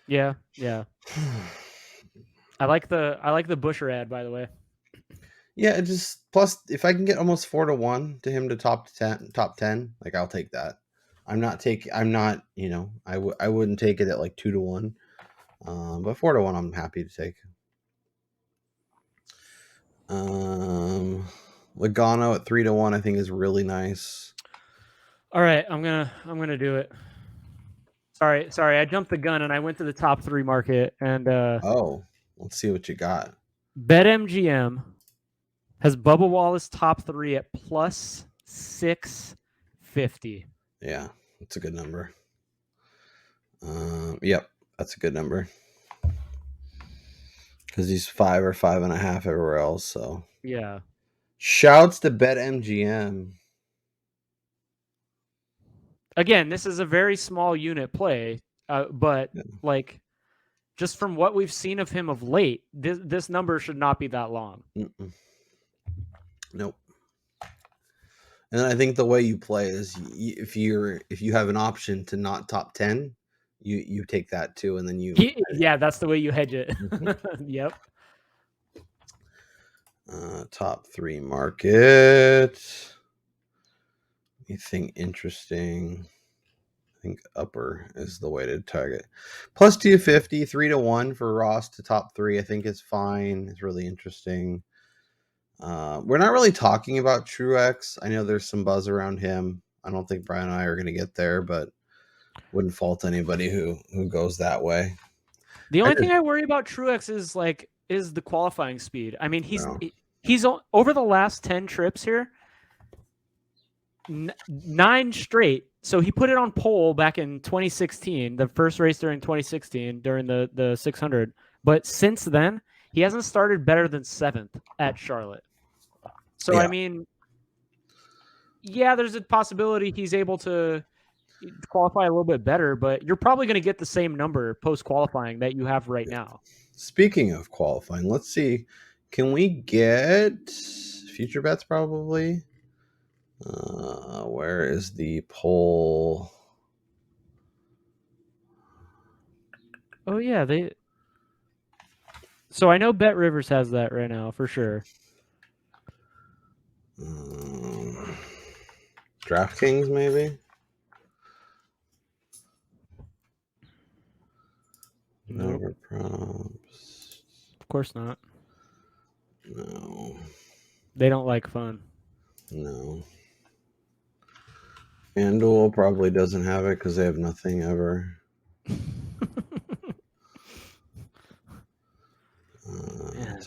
yeah. I like the Buescher ad, by the way. Yeah, just plus if I can get almost 4-1 to him to top 10, like I'll take that. I wouldn't take it at like 2-1. But 4-1 I'm happy to take. Logano at 3-1, I think, is really nice. All right, I'm gonna do it. Sorry, I jumped the gun and I went to the top 3 market and let's see what you got. BetMGM has Bubba Wallace top 3 at plus 650. Yeah, that's a good number. Yep, that's a good number. Because he's 5 or 5.5 everywhere else. So yeah. Shouts to BetMGM. Again, this is a very small unit play, but like just from what we've seen of him of late, this number should not be that long. Nope. And I think the way you play is if you have an option to not top 10, you take that too, and then you that's the way you hedge it. Yep. Top 3 market. Anything interesting? I think upper is the way to target. Plus 250, 3-1 for Ross to top 3. I think is fine. It's really interesting. We're not really talking about Truex. I know there's some buzz around him. I don't think Brian and I are going to get there, but wouldn't fault anybody who goes that way. The only thing I worry about Truex is the qualifying speed. I mean, he's over the last 10 trips here, 9 straight. So he put it on pole back in 2016, the first race during 2016 during the 600. But since then, he hasn't started better than 7th at Charlotte. So, yeah. I mean, yeah, there's a possibility he's able to qualify a little bit better, but you're probably going to get the same number post-qualifying that you have right now. Speaking of qualifying, let's see. Can we get future bets probably? Where is the poll? Oh, yeah. So I know BetRivers has that right now for sure. DraftKings maybe? No. Nope. Prompts. Of course not. No. They don't like fun. No. FanDuel probably doesn't have it because they have nothing ever.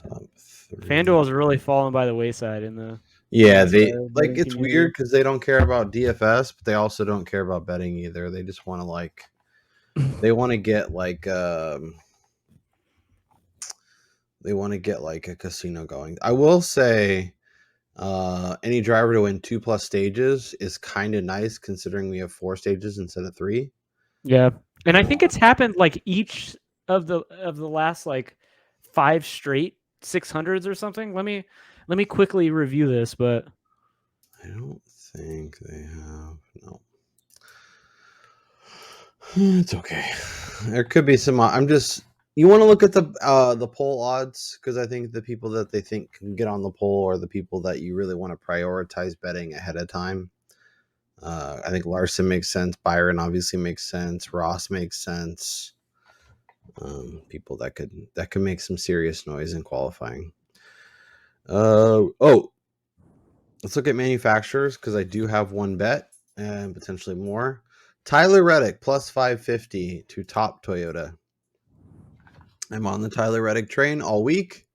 Top 3. FanDuel's really fallen by the wayside in the. Yeah, they like it's weird because they don't care about DFS, but they also don't care about betting either. They just want to they want to get a casino going. I will say, any driver to win 2+ stages is kind of nice considering we have 4 stages instead of 3. Yeah, and I think it's happened each of the last 5 straight 600s or something. Let me quickly review this, but I don't think they have. No, it's okay. There could be some. You want to look at the poll odds because I think the people that they think can get on the poll are the people that you really want to prioritize betting ahead of time. I think Larson makes sense. Byron obviously makes sense. Ross makes sense. People that could make some serious noise in qualifying. Let's look at manufacturers because I do have one bet and potentially more. Tyler Reddick plus 550 to top Toyota. I'm on the Tyler Reddick train all week.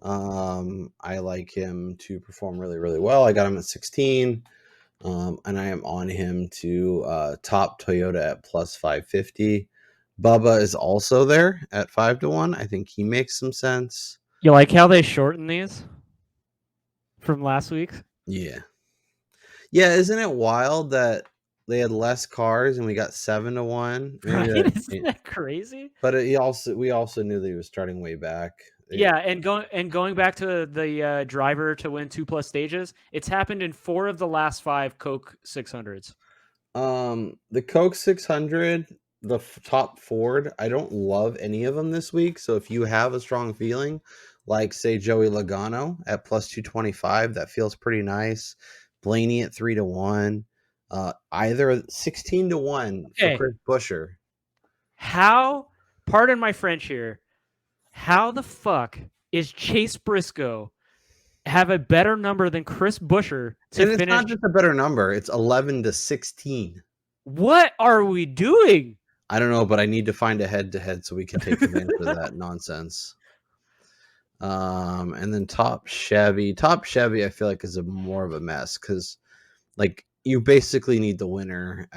I like him to perform really, really well. I got him at 16. And I am on him to top Toyota at plus 550. Bubba is also there at 5-1. I think he makes some sense. You like how they shortened these from last week? Yeah. Yeah, isn't it wild that they had less cars and we got 7-1? Right? Isn't that crazy? But we also knew that he was starting way back. Yeah, and going back to the driver to win 2+ stages, it's happened in 4 of the last 5 Coke 600s. The Coke 600, the top Ford, I don't love any of them this week. So if you have a strong feeling, like say Joey Logano at plus 225, that feels pretty nice. Blaney at 3-1. Either 16-1 for Chris Buescher. Pardon my French here. How the fuck is Chase Briscoe have a better number than Chris Buescher to and finish. It's not just a better number; it's 11-16. What are we doing? I don't know, but I need to find a head-to-head so we can take advantage of that nonsense. And then Top Chevy, I feel like is more of a mess because, like, you basically need the winner.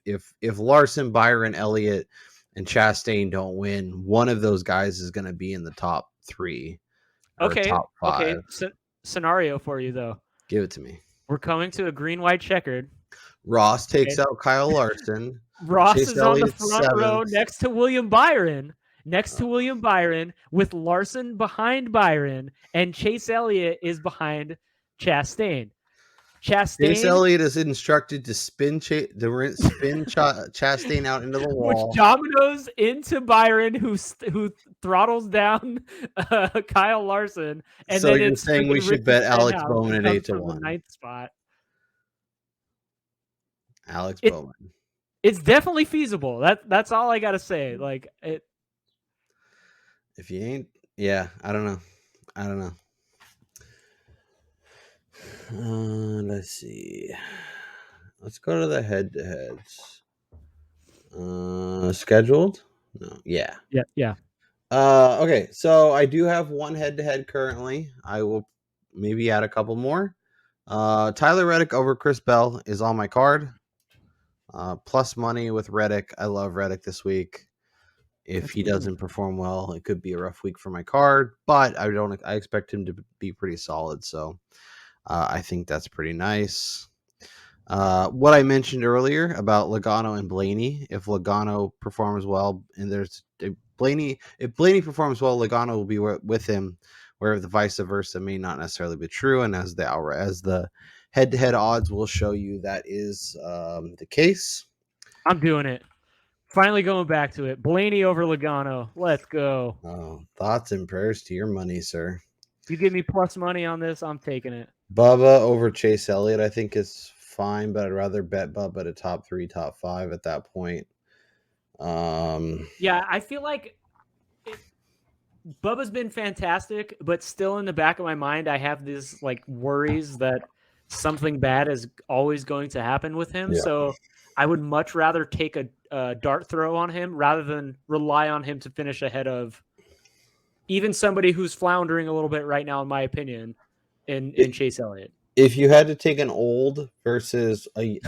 If Larson, Byron, Elliott, and Chastain don't win, one of those guys is going to be in the top 3 or top 5. Okay. Scenario for you though. Give it to me. We're coming to a green-white checkered. Ross takes out Kyle Larson. Ross Chase is on the Elliott's front row 7th. next to William Byron. With Larson behind Byron, and Chase Elliott is behind Chastain. Chase Elliott is instructed to spin Chastain out into the wall, which dominoes into Byron, who throttles down Kyle Larson. And so then you're it's saying we should bet Alex Bowman at 8-1. The 9th spot. Alex Bowman. It's definitely feasible. That's all I gotta say. Like it. If you ain't, yeah, I don't know. Let's see. Let's go to the head-to-heads. Scheduled? No. Yeah. Yeah. Okay, so I do have one head-to-head currently. I will maybe add a couple more. Tyler Reddick over Chris Bell is on my card. Plus money with Reddick. I love Reddick this week. If he doesn't perform well, it could be a rough week for my card, but I expect him to be pretty solid. So I think that's pretty nice. What I mentioned earlier about Logano and Blaney, if Logano performs well, and if Blaney performs well, Logano will be with him, where the vice versa may not necessarily be true. And as the head-to-head odds will show you, that is the case. I'm doing it. Finally going back to it. Blaney over Logano. Let's go. Oh, thoughts and prayers to your money, sir. You give me plus money on this, I'm taking it. Bubba over Chase Elliott, I think is fine, but I'd rather bet Bubba to top 3, top 5 at that point. Yeah, I feel like Bubba's been fantastic, but still in the back of my mind, I have these like worries that something bad is always going to happen with him. Yeah. So I would much rather take a dart throw on him rather than rely on him to finish ahead of even somebody who's floundering a little bit right now, in my opinion, in Chase Elliott. If you had to take an old versus a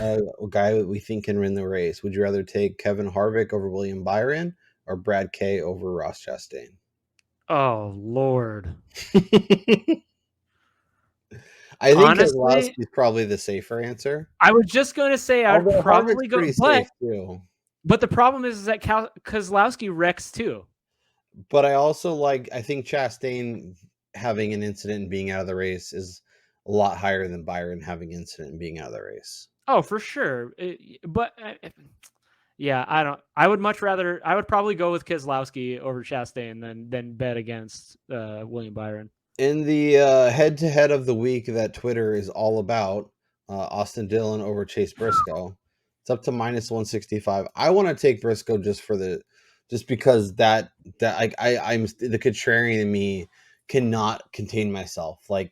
guy that we think can win the race, would you rather take Kevin Harvick over William Byron or Brad Kay over Ross Chastain? Oh, Lord. I think Keselowski is probably the safer answer. I was just going to say I'd probably go safe too. But the problem is that Keselowski wrecks too. But I think Chastain having an incident and being out of the race is a lot higher than Byron having an incident and being out of the race. Oh, for sure. Yeah, I would probably go with Keselowski over Chastain than bet against William Byron. In the head-to-head of the week that Twitter is all about, Austin Dillon over Chase Briscoe. It's up to -165. I want to take Briscoe just because I'm the contrarian in me cannot contain myself. Like,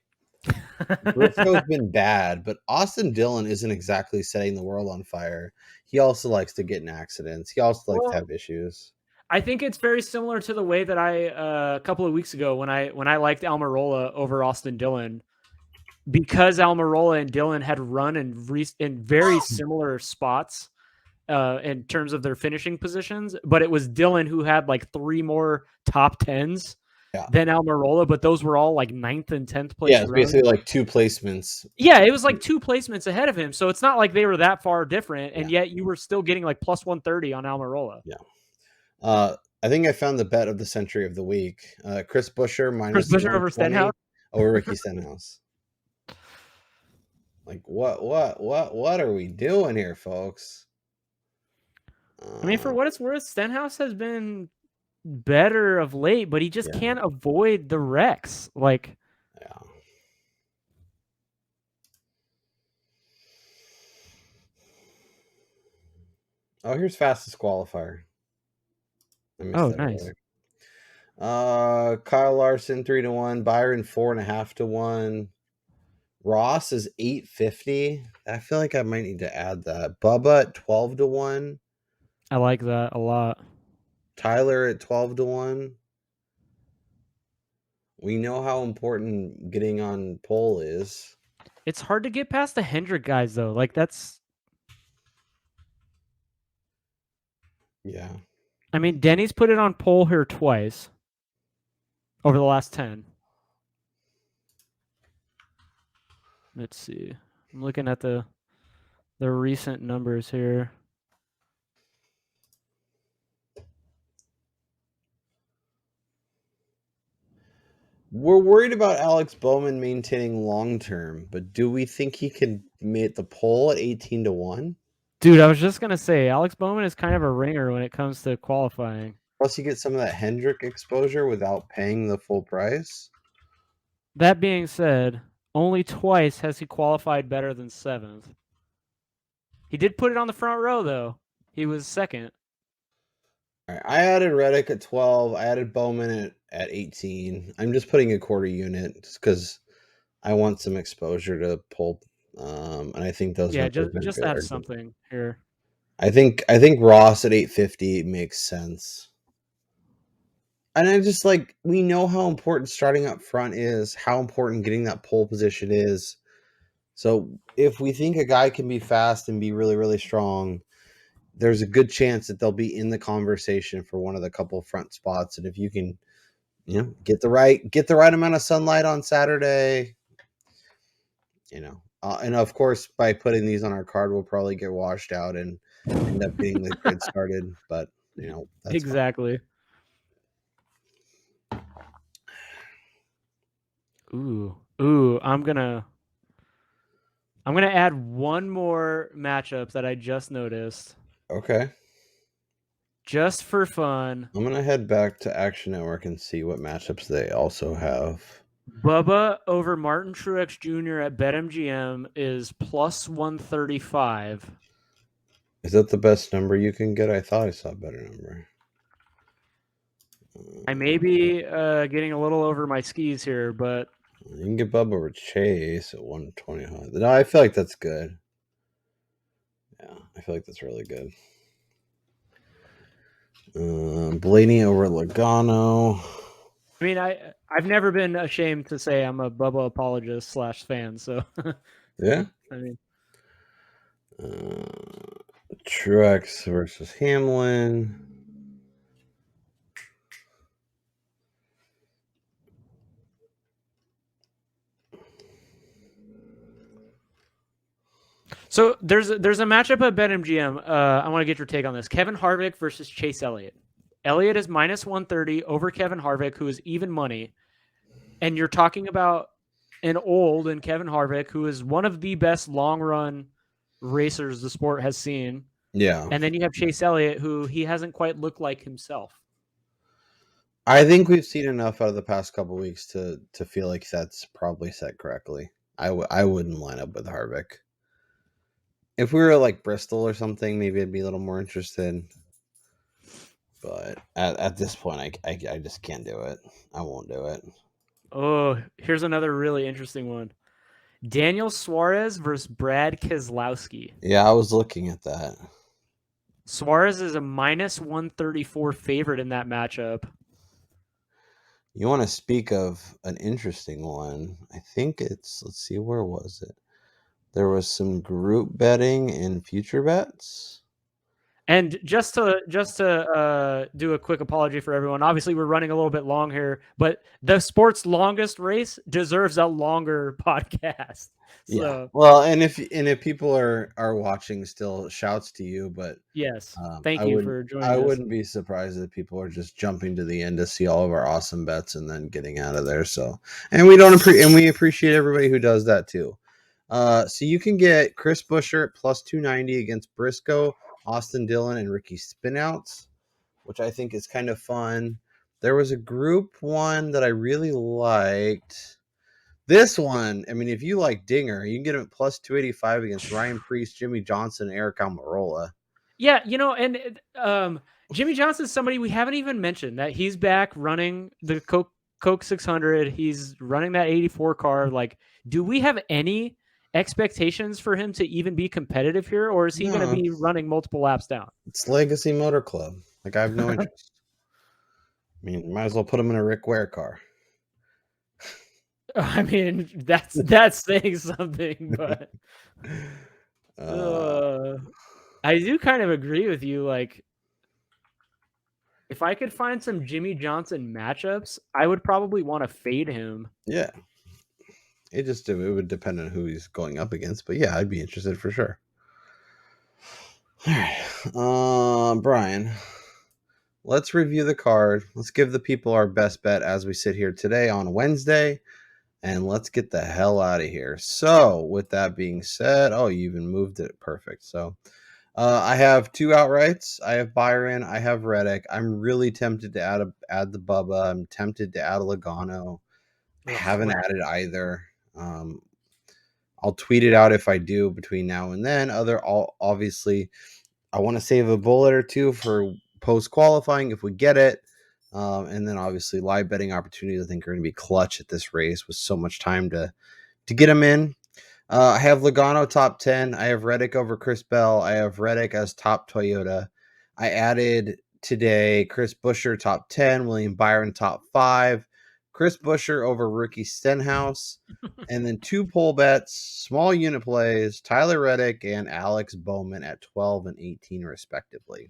Briscoe's been bad, but Austin Dillon isn't exactly setting the world on fire. He also likes to get in accidents. He also likes to have issues. I think it's very similar to the way that I a couple of weeks ago when I liked Almirola over Austin Dillon, because Almirola and Dillon had run in very similar spots in terms of their finishing positions, but it was Dillon who had like 3 more top 10s than Almirola, but those were all like 9th and 10th place. Yeah, it's basically like 2 placements. Yeah, it was like 2 placements ahead of him, so it's not like they were that far different, and yet you were still getting like plus 130 on Almirola. Yeah. I think I found the bet of the century of the week. Chris Buescher over Stenhouse over Ricky Stenhouse. Like what are we doing here, folks? I mean, for what it's worth, Stenhouse has been better of late, but he just can't avoid the wrecks. Like, oh, here's fastest qualifier. Oh, nice. Kyle Larson 3-1, Byron 4.5 to 1. Ross is 850. I feel like I might need to add that. Bubba at 12-1. I like that a lot. Tyler at 12-1. We know how important getting on pole is. It's hard to get past the Hendrick guys, though. Like, that's... Yeah. I mean, Denny's put it on pole here twice over the last 10. Let's see. I'm looking at the recent numbers here. We're worried about Alex Bowman maintaining long term, but do we think he can make the pole at 18-1? Dude, I was just gonna say Alex Bowman is kind of a ringer when it comes to qualifying. Plus, you get some of that Hendrick exposure without paying the full price. That being said, only twice has he qualified better than 7th. He did put it on the front row, though. He was 2nd. All right, I added Reddick at 12. I added Bowman at 18. I'm just putting a quarter unit just because I want some exposure to pole. And I think those numbers just are have good. something here. I think Ross at 850 makes sense. And I just like, we know how important starting up front is, how important getting that pole position is. So if we think a guy can be fast and be really, really strong, there's a good chance that they'll be in the conversation for one of the couple front spots. And if you can, get the right amount of sunlight on Saturday, and of course, by putting these on our card, we'll probably get washed out and end up getting the grid started. But that's exactly. Fine. Ooh, I'm gonna add one more matchup that I just noticed. Okay. Just for fun. I'm gonna head back to Action Network and see what matchups they also have. Bubba over Martin Truex Jr. at BetMGM is plus 135. Is that the best number you can get? I thought I saw a better number. I may be getting a little over my skis here, but you can get Bubba over Chase at 120. No, I feel like that's good. Yeah, I feel like that's really good. Blaney over Logano. I mean, I've never been ashamed to say I'm a Bubba apologist / fan. So yeah. I mean, Truex versus Hamlin. So there's a matchup at BetMGM. I want to get your take on this. Kevin Harvick versus Chase Elliott. Elliott is minus 130 over Kevin Harvick, who is even money. And you're talking about an old and Kevin Harvick, who is one of the best long run racers the sport has seen. Yeah. And then you have Chase Elliott, who he hasn't quite looked like himself. I think we've seen enough out of the past couple of weeks to feel like that's probably set correctly. I wouldn't line up with Harvick. If we were like Bristol or something, maybe I'd be a little more interested. But at this point, I just can't do it. I won't do it. Oh, here's another really interesting one. Daniel Suarez versus Brad Keselowski. Yeah, I was looking at that. Suarez is a minus 134 favorite in that matchup. You want to speak of an interesting one? I think let's see, where was it? There was some group betting in future bets. And just to do a quick apology for everyone, obviously we're running a little bit long here, but the sport's longest race deserves a longer podcast. So, yeah. Well, and if people are watching still, shouts to you. But yes, thank you for joining us. I wouldn't be surprised if people are just jumping to the end to see all of our awesome bets and then getting out of there. So, and we appreciate everybody who does that too. So you can get Chris Buescher at plus 290 against Briscoe, Austin Dillon, and Ricky Spinouts, which I think is kind of fun. There was a group one that I really liked. This one, I mean, if you like Dinger, you can get him at plus 285 against Ryan Preece, Jimmy Johnson, and Eric Almirola. Yeah, and Jimmy Johnson is somebody we haven't even mentioned, that he's back running the Coke 600. He's running that 84 car. Like, do we have any expectations for him to even be competitive here, or is he going to be running multiple laps down? It's Legacy Motor Club. Like, I have no interest. I mean, might as well put him in a Rick Ware car. I mean, that's saying something, but I do kind of agree with you. Like, if I could find some Jimmy Johnson matchups, I would probably want to fade him. Yeah. It would depend on who he's going up against, but yeah, I'd be interested for sure. All right. Brian, let's review the card. Let's give the people our best bet as we sit here today on Wednesday, and let's get the hell out of here. So, with that being said, you even moved it. Perfect. So, I have 2 outrights. I have Byron. I have Reddick. I'm really tempted to add the Bubba. I'm tempted to add a Logano. I haven't added either. I'll tweet it out if I do between now and then. Obviously, I want to save a bullet or two for post qualifying if we get it. And then obviously live betting opportunities I think are going to be clutch at this race with so much time to get them in. I have Logano top 10. I have Reddick over Chris Bell. I have Reddick as top Toyota. I added today Chris Buescher top 10, William Byron top 5, Chris Buescher over Ricky Stenhouse, and then 2 poll bets, small unit plays, Tyler Reddick and Alex Bowman at 12 and 18 respectively.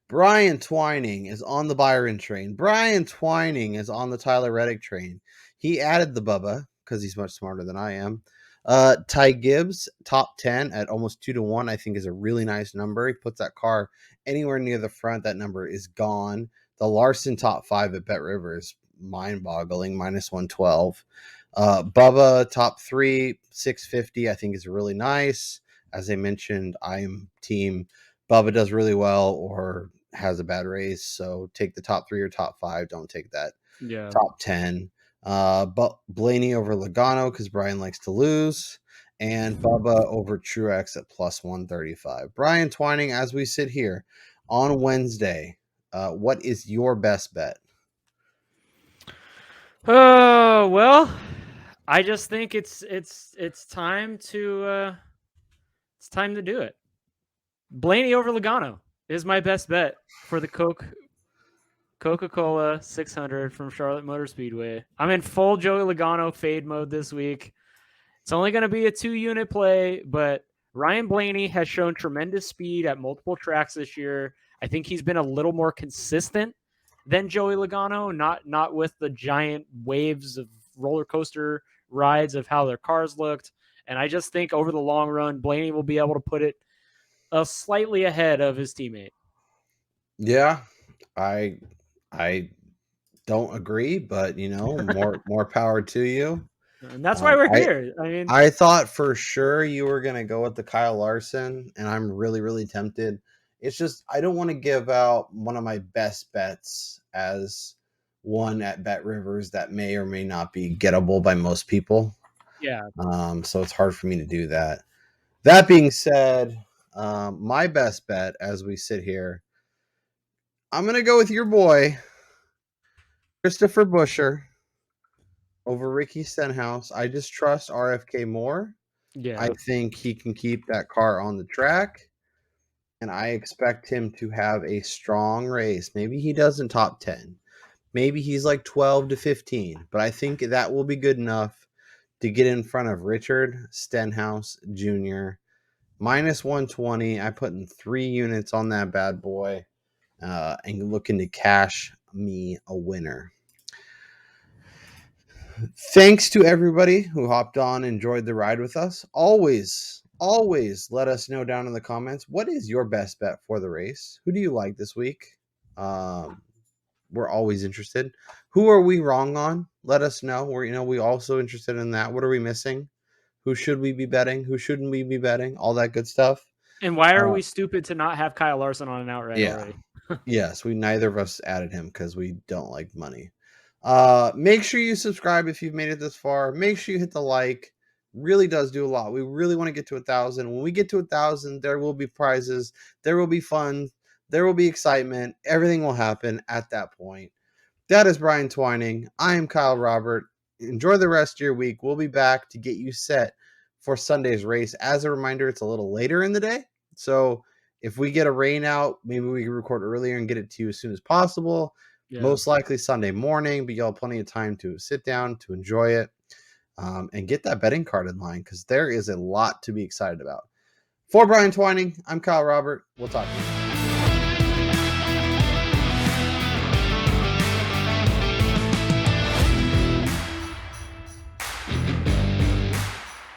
Brian Twining is on the Byron train. Brian Twining is on the Tyler Reddick train. He added the Bubba because he's much smarter than I am. Ty Gibbs, top 10 at almost 2-1, I think is a really nice number. He puts that car anywhere near the front. That number is gone. The Larson top 5 at BetRivers, mind-boggling, minus 112. Bubba, top 3, 650, I think is really nice. As I mentioned, I'm team Bubba does really well or has a bad race. So take the top 3 or top 5. Don't take that top 10. But Blaney over Logano because Brian likes to lose, and Bubba over Truex at plus 135. Brian Twining, as we sit here on Wednesday, what is your best bet? Oh, well, I just think it's time to do it. Blaney over Logano is my best bet for the Coca-Cola 600 from Charlotte Motor Speedway. I'm in full Joey Logano fade mode this week. It's only going to be a 2-unit play, but Ryan Blaney has shown tremendous speed at multiple tracks this year. I think he's been a little more consistent than Joey Logano, not with the giant waves of roller coaster rides of how their cars looked. And I just think over the long run, Blaney will be able to put it slightly ahead of his teammate. Yeah, I don't agree, but more power to you. And that's why we're here. I mean, I thought for sure you were going to go with the Kyle Larson, and I'm really, really tempted. It's just I don't want to give out one of my best bets as one at BetRivers that may or may not be gettable by most people. Yeah. So it's hard for me to do that. That being said, my best bet as we sit here, I'm going to go with your boy, Christopher Buescher, over Ricky Stenhouse. I just trust RFK more. Yeah. I think he can keep that car on the track, and I expect him to have a strong race. Maybe he doesn't top 10. Maybe he's like 12 to 15, but I think that will be good enough to get in front of Richard Stenhouse Jr. Minus 120. I put in 3 units on that bad boy and looking to cash me a winner. Thanks to everybody who hopped on and enjoyed the ride with us. Always let us know down in the comments, what is your best bet for the race? Who do you like this week? We're always interested. Who are we wrong on? Let us know. We also interested in that. What are we missing? Who should we be betting? Who shouldn't we be betting? All that good stuff. And why are we stupid to not have Kyle Larson on an outright already? Yes, neither of us added him because we don't like money. Make sure you subscribe if you've made it this far. Make sure you hit the like. Really does do a lot. We really want to get to 1,000. When we get to 1,000, there will be prizes. There will be fun. There will be excitement. Everything will happen at that point. That is Brian Twining. I am Kyle Robert. Enjoy the rest of your week. We'll be back to get you set for Sunday's race. As a reminder, it's a little later in the day. So if we get a rain out, maybe we can record earlier and get it to you as soon as possible. Yeah. Most likely Sunday morning, but you'll have plenty of time to sit down, to enjoy it, and get that betting card in line because there is a lot to be excited about. For Brian Twining, I'm Kyle Robert. We'll talk to you.